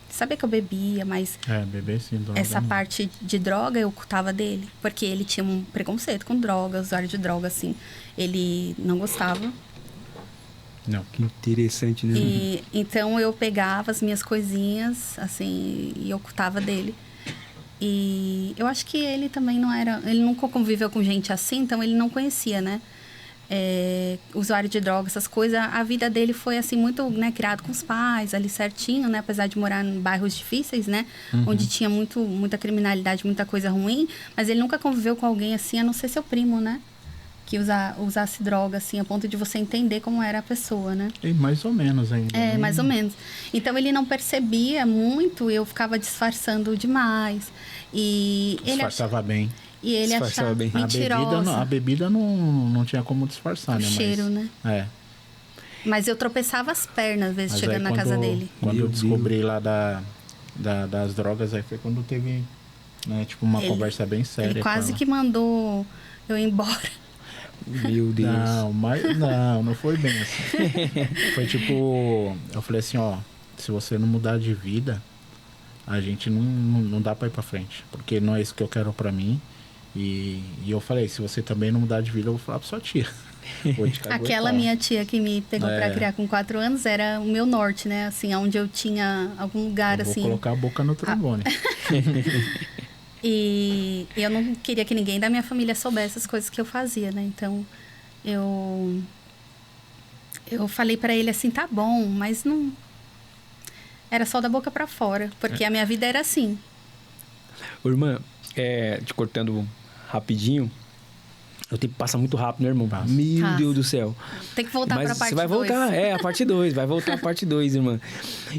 Sabia que eu bebia, mas... beber sim, droga. Essa parte de droga eu ocultava dele. Porque ele tinha um preconceito com droga, usuário de droga, assim. Ele não gostava. Não. Que interessante, né? E, então eu pegava as minhas coisinhas, assim, e ocultava dele. E eu acho que ele também não era... Ele nunca conviveu com gente assim, então ele não conhecia, né? Usuário de droga, essas coisas. A vida dele foi, assim, muito, né, criado com os pais, ali certinho, né? Apesar de morar em bairros difíceis, né? Uhum. Onde tinha muita criminalidade, muita coisa ruim. Mas ele nunca conviveu com alguém assim, a não ser seu primo, né? Que usasse droga, assim, a ponto de você entender como era a pessoa, né? E mais ou menos ainda. Mais ou menos. Então, ele não percebia muito, eu ficava disfarçando demais. E disfarçava bem. E ele achava bem mentirosa. A bebida não tinha como disfarçar, né? O cheiro, né? Mas eu tropeçava as pernas, às vezes, chegando na casa dele. Quando eu descobri lá das drogas, aí foi quando teve, né, tipo, uma conversa bem séria. Ele quase que mandou eu ir embora. Meu Deus. Não foi bem assim. Foi tipo, eu falei assim, ó, se você não mudar de vida, a gente não dá pra ir pra frente. Porque não é isso que eu quero pra mim. E eu falei, se você também não mudar de vida, eu vou falar pra sua tia. Aquela minha tia que me pegou pra criar com 4 anos era o meu norte, né? Assim, onde eu tinha algum lugar, assim... Vou colocar a boca no trombone. E eu não queria que ninguém da minha família soubesse as coisas que eu fazia, né? Então, eu falei pra ele assim, tá bom, mas não... Era só da boca pra fora, porque a minha vida era assim. Irmã, te cortando rapidinho, o tempo passa muito rápido, né, irmão? Meu Deus do céu. Tem que voltar pra parte 2. Você vai voltar, a parte 2. Vai voltar a parte 2, irmã.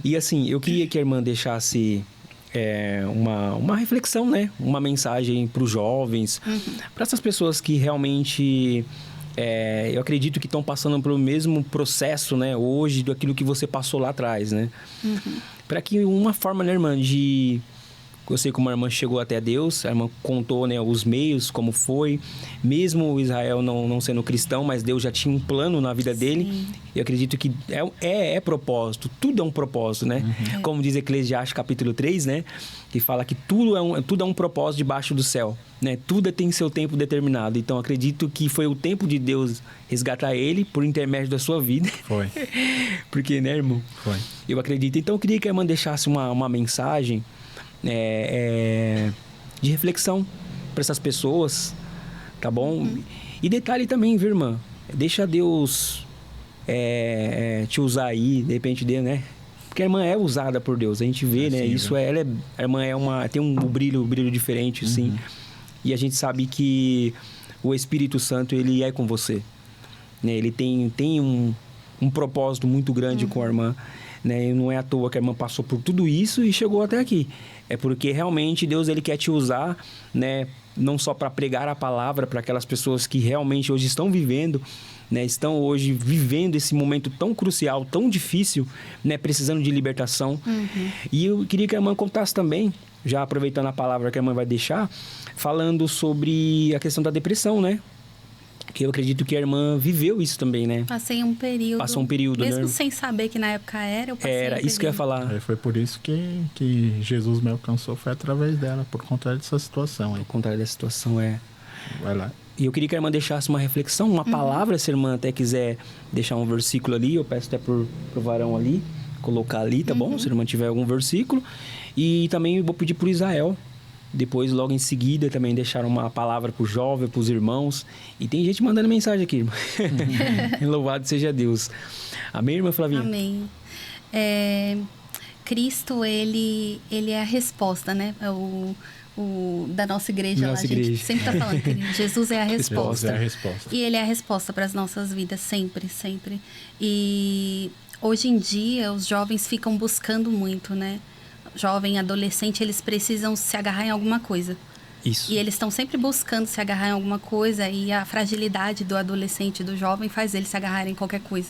E assim, eu queria que a irmã deixasse uma reflexão, né? Uma mensagem para os jovens, para essas pessoas que realmente... eu acredito que estão passando pelo mesmo processo, né? Hoje, daquilo que você passou lá atrás, né? Para que uma forma, né, irmã, de... Eu sei como a irmã chegou até Deus, a irmã contou, né, os meios, como foi. Mesmo Israel não sendo cristão, mas Deus já tinha um plano na vida dele. Eu acredito que é propósito, tudo é um propósito, né? Como diz Eclesiastes capítulo 3, né? Que fala que tudo é um propósito debaixo do céu, né? Tudo tem seu tempo determinado. Então, acredito que foi o tempo de Deus resgatar ele por intermédio da sua vida. Foi. Porque, né, irmão? Foi. Eu acredito. Então, eu queria que a irmã deixasse uma mensagem... de reflexão para essas pessoas, tá bom? E detalhe também, viu, irmã? Deixa Deus te usar aí, de repente, né? Porque a irmã é usada por Deus, a gente vê, né? Sim, isso a irmã tem um brilho diferente, sim. E a gente sabe que o Espírito Santo, ele é com você, né? Ele tem um propósito muito grande com a irmã, né? E não é à toa que a irmã passou por tudo isso e chegou até aqui. É porque realmente Deus, ele quer te usar, né? Não só para pregar a palavra para aquelas pessoas que realmente hoje estão vivendo, né? Estão hoje vivendo esse momento tão crucial, tão difícil, né? Precisando de libertação. E eu queria que a irmã contasse também, já aproveitando a palavra que a irmã vai deixar, falando sobre a questão da depressão, né? Porque eu acredito que a irmã viveu isso também, né? Passei um período. Passou um período, mesmo né? sem saber que na época eu passei Era isso que eu ia falar. Foi por isso que Jesus me alcançou, foi através dela, por conta dessa situação. Ao contrário da situação, Vai lá. E eu queria que a irmã deixasse uma reflexão, uma palavra, se a irmã até quiser deixar um versículo ali, eu peço até pro varão ali, colocar ali, tá bom? Se a irmã tiver algum versículo. E também eu vou pedir pro Israel. Depois, logo em seguida, também deixaram uma palavra pro jovem, pros irmãos. E tem gente mandando mensagem aqui, irmã. Louvado seja Deus. Amém, irmã Flavinha? Amém. Cristo, ele é a resposta, né? Da nossa igreja lá. A gente sempre tá falando que Jesus é a resposta. Jesus é a resposta. E ele é a resposta para as nossas vidas, sempre, sempre. E hoje em dia, os jovens ficam buscando muito, né? Jovem, adolescente, eles precisam se agarrar em alguma coisa. Isso. E eles estão sempre buscando se agarrar em alguma coisa, e a fragilidade do adolescente, do jovem, faz eles se agarrarem em qualquer coisa,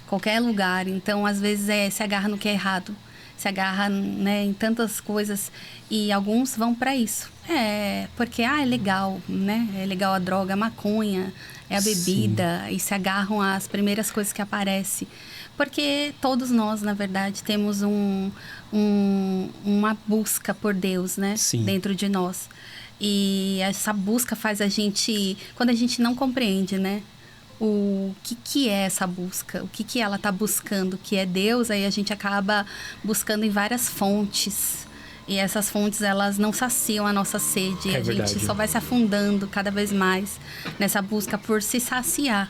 qualquer lugar. Então, às vezes, se agarra no que é errado, se agarra, né, em tantas coisas, e alguns vão para isso. Porque, é legal, né? É legal a droga, a maconha, é a bebida, e se agarram às primeiras coisas que aparecem. Porque todos nós, na verdade, temos uma busca por Deus, né? Sim. Dentro de nós. E essa busca faz a gente... Quando a gente não compreende, né? O que é essa busca? O que ela está buscando? Que é Deus, aí a gente acaba buscando em várias fontes. E essas fontes, elas não saciam a nossa sede. E a gente só vai se afundando cada vez mais nessa busca por se saciar.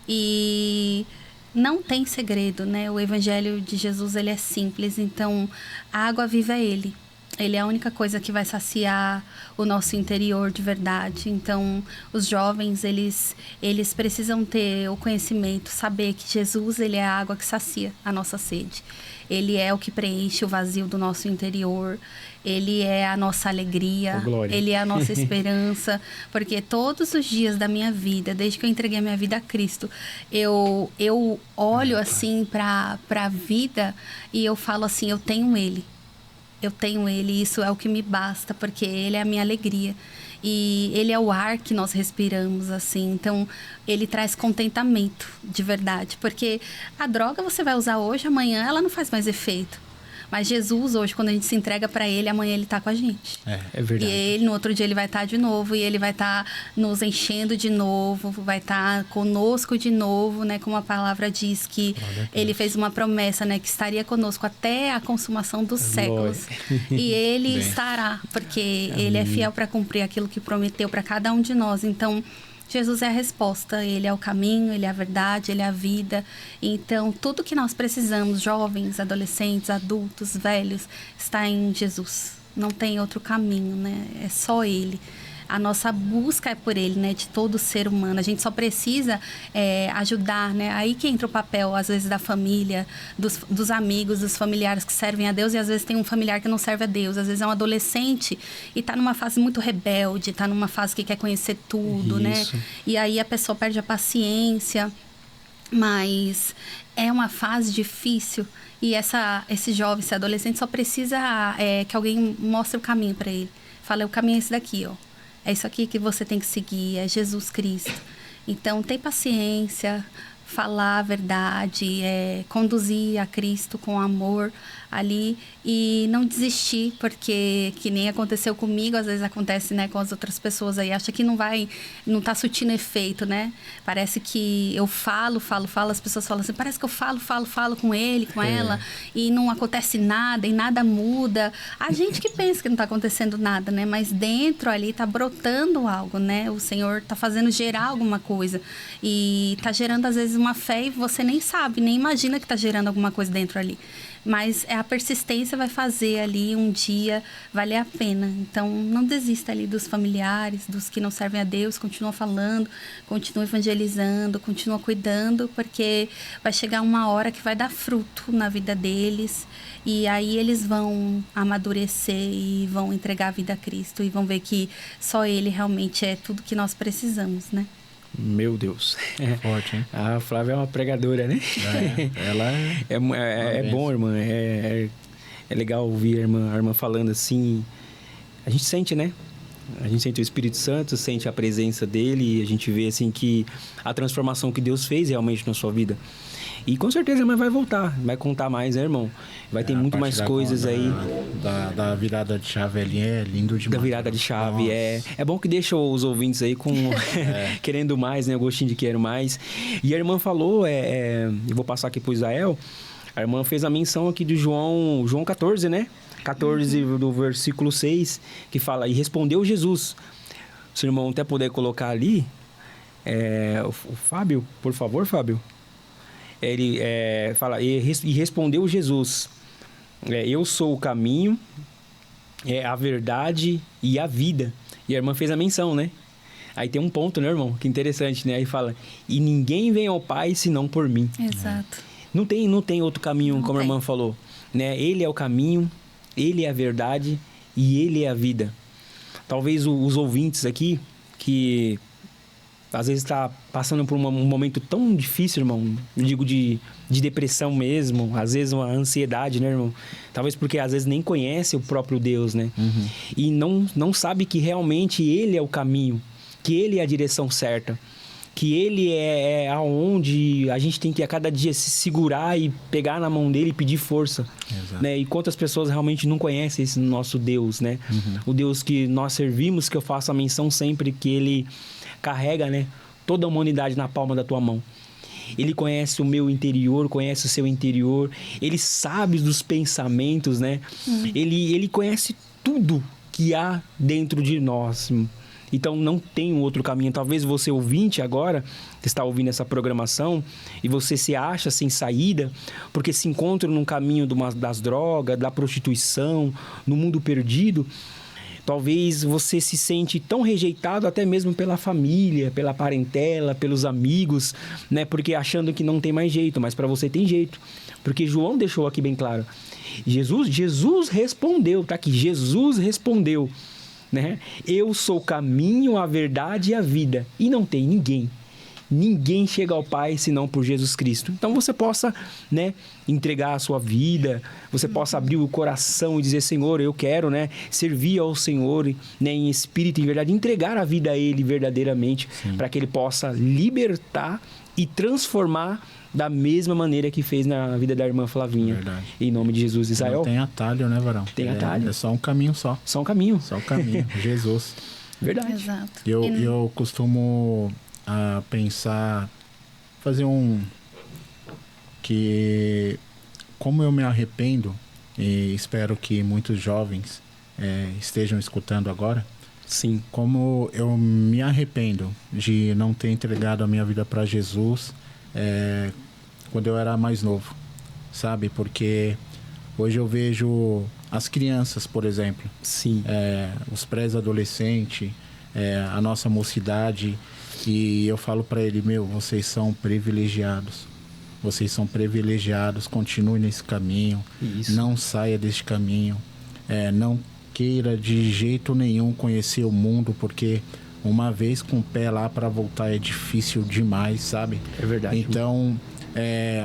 E... não tem segredo, né? O evangelho de Jesus, ele é simples. Então, a água viva é ele. Ele é a única coisa que vai saciar o nosso interior de verdade. Então, os jovens, eles precisam ter o conhecimento, saber que Jesus, ele é a água que sacia a nossa sede. Ele é o que preenche o vazio do nosso interior. Ele é a nossa alegria. Ele é a nossa esperança. Porque todos os dias da minha vida, desde que eu entreguei a minha vida a Cristo, eu olho assim para a vida e eu falo assim, eu tenho Ele. Eu tenho Ele, e isso é o que me basta, porque Ele é a minha alegria. E Ele é o ar que nós respiramos, assim. Então, Ele traz contentamento, de verdade. Porque a droga você vai usar hoje, amanhã ela não faz mais efeito. Mas Jesus, hoje, quando a gente se entrega para Ele, amanhã Ele está com a gente. É verdade. E Ele, no outro dia, Ele vai estar de novo. E Ele vai estar nos enchendo de novo. Vai estar conosco de novo, né? Como a palavra diz, que Ele fez uma promessa, né? Que estaria conosco até a consumação dos séculos. E Ele estará, porque Ele é fiel para cumprir aquilo que prometeu para cada um de nós. Então, Jesus é a resposta, Ele é o caminho, Ele é a verdade, Ele é a vida. Então, tudo que nós precisamos, jovens, adolescentes, adultos, velhos, está em Jesus. Não tem outro caminho, né? É só Ele. A nossa busca é por Ele, né? De todo ser humano. A gente só precisa ajudar, né? Aí que entra o papel, às vezes, da família, dos amigos, dos familiares que servem a Deus. E, às vezes, tem um familiar que não serve a Deus. Às vezes, é um adolescente e está numa fase muito rebelde. Está numa fase que quer conhecer tudo, né? E aí, a pessoa perde a paciência. Mas é uma fase difícil. E esse jovem, esse adolescente, só precisa que alguém mostre o caminho para ele. Fala, o caminho é esse daqui, ó. É isso aqui que você tem que seguir, é Jesus Cristo. Então, tem paciência, falar a verdade, conduzir a Cristo com amor ali e não desistir, porque que nem aconteceu comigo, às vezes acontece, né, com as outras pessoas aí, acha que não tá surtindo efeito, né? Parece que eu falo, as pessoas falam assim, parece que eu falo com ele, com ela, e não acontece nada, e nada muda. A gente que pensa que não tá acontecendo nada, né? Mas dentro ali tá brotando algo, né? O Senhor tá fazendo gerar alguma coisa, e tá gerando às vezes uma fé e você nem sabe, nem imagina que tá gerando alguma coisa dentro ali. Mas a persistência vai fazer ali um dia valer a pena. Então, não desista ali dos familiares, dos que não servem a Deus. Continua falando, continua evangelizando, continua cuidando, porque vai chegar uma hora que vai dar fruto na vida deles. E aí eles vão amadurecer e vão entregar a vida a Cristo. E vão ver que só Ele realmente é tudo que nós precisamos, né? Meu Deus. Forte, hein? A Flávia é uma pregadora, né? Ela é bom, irmã. É legal ouvir a irmã falando assim. A gente sente, né? A gente sente o Espírito Santo, sente a presença dele. E a gente vê, assim, que a transformação que Deus fez realmente na sua vida. E com certeza a irmã vai voltar, vai contar mais, né, irmão? Vai ter muito mais coisas aí. Da virada de chave ali é lindo demais. Da virada de chave, é bom que deixa os ouvintes aí com querendo mais, né? O gostinho de quero mais. E a irmã falou, eu vou passar aqui pro Israel, a irmã fez a menção aqui de João 14, né? 14 do versículo 6, que fala, e respondeu Jesus. Se o irmão até puder colocar ali, o Fábio, por favor, Fábio. Ele fala, e respondeu Jesus, eu sou o caminho, a verdade e a vida. E a irmã fez a menção, né? Aí tem um ponto, né, irmão? Que interessante, né? Aí fala, e ninguém vem ao Pai senão por mim. Exato. Não tem outro caminho, como a irmã falou, né? Ele é o caminho, Ele é a verdade e Ele é a vida. Talvez os ouvintes aqui, que às vezes está passando por um momento tão difícil, irmão, eu digo de depressão mesmo, às vezes uma ansiedade, né, irmão? Talvez porque às vezes nem conhece o próprio Deus, né? E não sabe que realmente Ele é o caminho, que Ele é a direção certa, que Ele é aonde a gente tem que a cada dia se segurar e pegar na mão dele e pedir força. Né? E quantas pessoas realmente não conhecem esse nosso Deus, né? O Deus que nós servimos, que eu faço a menção sempre, que Ele carrega, né, toda a humanidade na palma da tua mão. Ele conhece o meu interior, conhece o seu interior. Ele sabe dos pensamentos, né? Ele conhece tudo que há dentro de nós. Então, não tem um outro caminho. Talvez você, ouvinte agora, que está ouvindo essa programação, e você se acha sem saída, porque se encontra num caminho das drogas, da prostituição, no mundo perdido. Talvez você se sente tão rejeitado até mesmo pela família, pela parentela, pelos amigos, né? Porque achando que não tem mais jeito, mas para você tem jeito. Porque João deixou aqui bem claro. Jesus respondeu, tá aqui, Jesus respondeu, né? Eu sou o caminho, a verdade e a vida. E não tem ninguém chega ao Pai senão por Jesus Cristo. Então você possa, né, entregar a sua vida, você possa abrir o coração e dizer, Senhor, eu quero, né, servir ao Senhor, né, em espírito e em verdade, entregar a vida a Ele verdadeiramente, para que Ele possa libertar e transformar, da mesma maneira que fez na vida da irmã Flavinha. Verdade. Em nome de Jesus. Israel? Não tem atalho, né, Varão? Tem atalho. É só um caminho só. Só um caminho. Só um caminho. Jesus. Verdade. Exato. Eu costumo pensar, fazer que como eu me arrependo, e espero que muitos jovens estejam escutando agora, Sim. como eu me arrependo de não ter entregado a minha vida para Jesus quando eu era mais novo, sabe? Porque hoje eu vejo as crianças, por exemplo, Sim. os pré-adolescentes, a nossa mocidade, e eu falo para ele, vocês são privilegiados. Vocês são privilegiados, continue nesse caminho. Isso. Não saia desse caminho. Não queira de jeito nenhum conhecer o mundo, porque uma vez com o pé lá para voltar é difícil demais, sabe? É verdade. Então,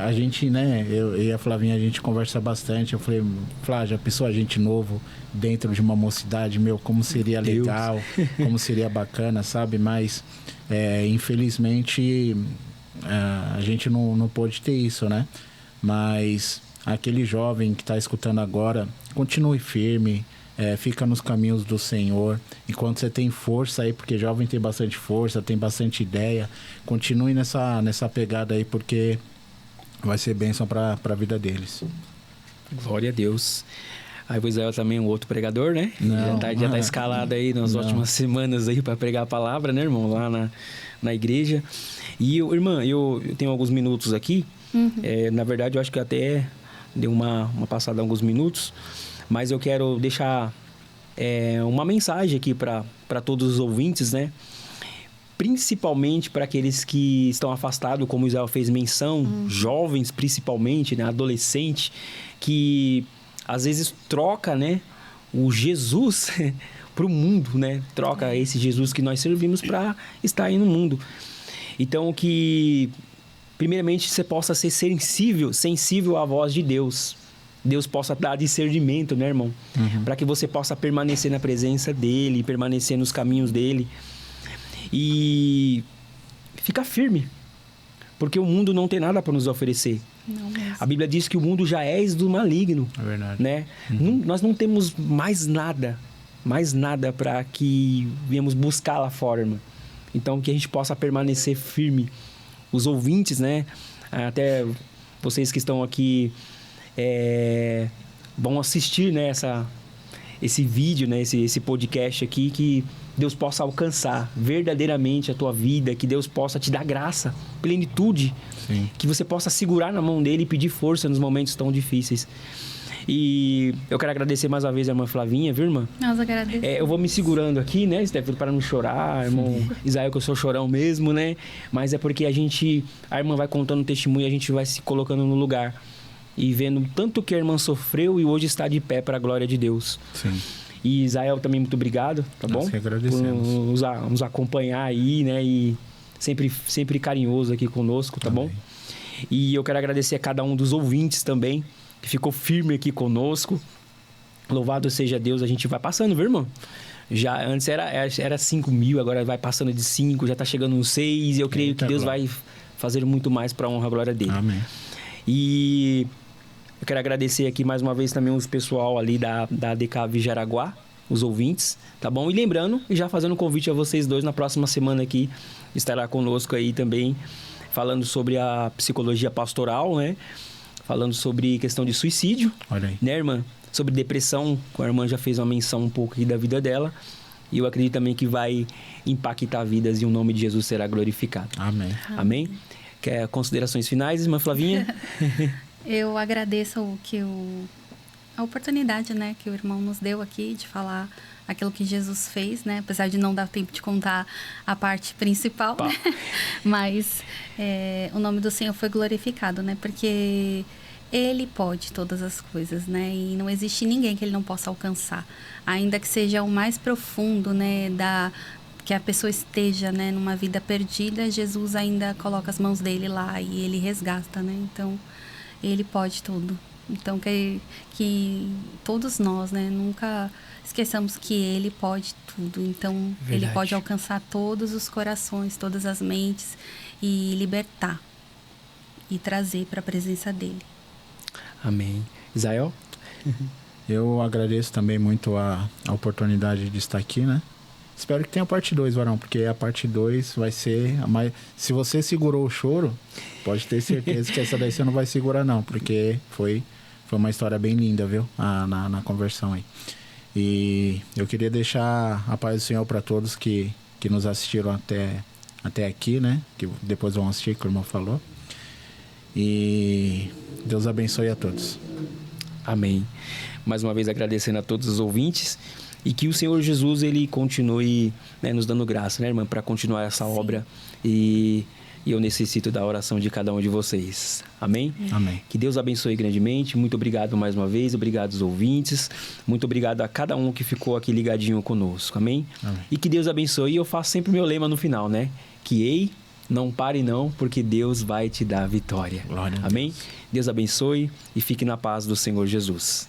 a gente, né? Eu e a Flavinha, a gente conversa bastante. Eu falei, Flá, já pensou a gente novo dentro de uma mocidade? Como seria legal, como seria bacana, sabe? Mas, infelizmente, a gente não pôde ter isso, né? Mas aquele jovem que está escutando agora, continue firme, fica nos caminhos do Senhor. Enquanto você tem força aí, porque jovem tem bastante força, tem bastante ideia, continue nessa pegada aí, porque vai ser bênção para a vida deles. Glória a Deus. Aí o Israel também é um outro pregador, né? Não, já tá escalado aí nas últimas semanas aí para pregar a palavra, né, irmão? Lá na igreja. E, irmã, eu tenho alguns minutos aqui. Uhum. Na verdade, eu acho que eu até dei uma passada alguns minutos. Mas eu quero deixar uma mensagem aqui para todos os ouvintes, né? Principalmente para aqueles que estão afastados, como o Israel fez menção, jovens principalmente, né? Adolescente, que às vezes troca, né? O Jesus para o mundo, né? Troca esse Jesus que nós servimos para estar aí no mundo. Então, que primeiramente você possa ser sensível à voz de Deus. Deus possa dar discernimento, né, irmão? Para que você possa permanecer na presença dEle, permanecer nos caminhos dEle. E ficar firme. Porque o mundo não tem nada para nos oferecer. Não mesmo. A Bíblia diz que o mundo já é do maligno. É verdade. Né? Nós não temos mais nada para que viemos buscar lá fora, irmão. Então, que a gente possa permanecer firme. Os ouvintes, né? Até vocês que estão aqui vão assistir, né, esse vídeo, né, esse podcast aqui, que Deus possa alcançar verdadeiramente a tua vida, que Deus possa te dar graça, plenitude. Sim. Que você possa segurar na mão dele e pedir força nos momentos tão difíceis. E eu quero agradecer mais uma vez a irmã Flavinha, viu, irmã? Nós agradecemos. Eu vou me segurando aqui, né, Stefano, para não chorar, irmão Israel, que eu sou chorão mesmo, né? Mas é porque a irmã vai contando testemunho e a gente vai se colocando no lugar. E vendo tanto que a irmã sofreu e hoje está de pé para a glória de Deus. Sim. E Israel também, muito obrigado, tá bom? Nós que agradecemos. Por nos acompanhar aí, né? E sempre carinhoso aqui conosco, tá bom? E eu quero agradecer a cada um dos ouvintes também, que ficou firme aqui conosco. Louvado seja Deus, a gente vai passando, viu, irmão? Já antes era 5 mil, agora vai passando de 5, já tá chegando nos 6. E eu creio que Deus vai fazer muito mais para a honra e glória dele. Amém. E eu quero agradecer aqui mais uma vez também os pessoal ali da DKV Jaraguá, os ouvintes, tá bom? E lembrando, e já fazendo um convite a vocês dois, na próxima semana aqui, estará conosco aí também, falando sobre a psicologia pastoral, né? Falando sobre questão de suicídio. Olha aí. Né, irmã? Sobre depressão, a irmã já fez uma menção um pouco aqui da vida dela. E eu acredito também que vai impactar vidas e o nome de Jesus será glorificado. Amém. Amém? Quer considerações finais, irmã Flavinha? Eu agradeço a oportunidade, né, que o irmão nos deu aqui de falar aquilo que Jesus fez, né? Apesar de não dar tempo de contar a parte principal, né? Mas o nome do Senhor foi glorificado, né? Porque Ele pode todas as coisas, né? E não existe ninguém que Ele não possa alcançar. Ainda que seja o mais profundo, né, que a pessoa esteja, né, numa vida perdida, Jesus ainda coloca as mãos dele lá e Ele resgata, né? Então, Ele pode tudo. Então, que todos nós, né, nunca esqueçamos que Ele pode tudo. Então, Verdade. Ele pode alcançar todos os corações, todas as mentes e libertar. e trazer para a presença dele. Amém. Israel? Eu agradeço também muito a oportunidade de estar aqui, né? Espero que tenha a parte 2, Varão, porque a parte 2 vai ser a mais... Se você segurou o choro, pode ter certeza que essa daí você não vai segurar não, porque foi uma história bem linda, viu? Na conversão aí. E eu queria deixar a paz do Senhor para todos que nos assistiram até aqui, né? Que depois vão assistir, que o irmão falou. E Deus abençoe a todos. Amém. Mais uma vez agradecendo a todos os ouvintes e que o Senhor Jesus, ele continue, né, nos dando graça, né, irmã, para continuar essa obra. E eu necessito da oração de cada um de vocês. Amém? Amém. Que Deus abençoe grandemente. Muito obrigado mais uma vez. Obrigado aos ouvintes. Muito obrigado a cada um que ficou aqui ligadinho conosco. Amém? Amém. E que Deus abençoe. E eu faço sempre meu lema no final, né? Que ei, não pare não, porque Deus vai te dar vitória. Glória a Amém? Deus. Deus abençoe e fique na paz do Senhor Jesus.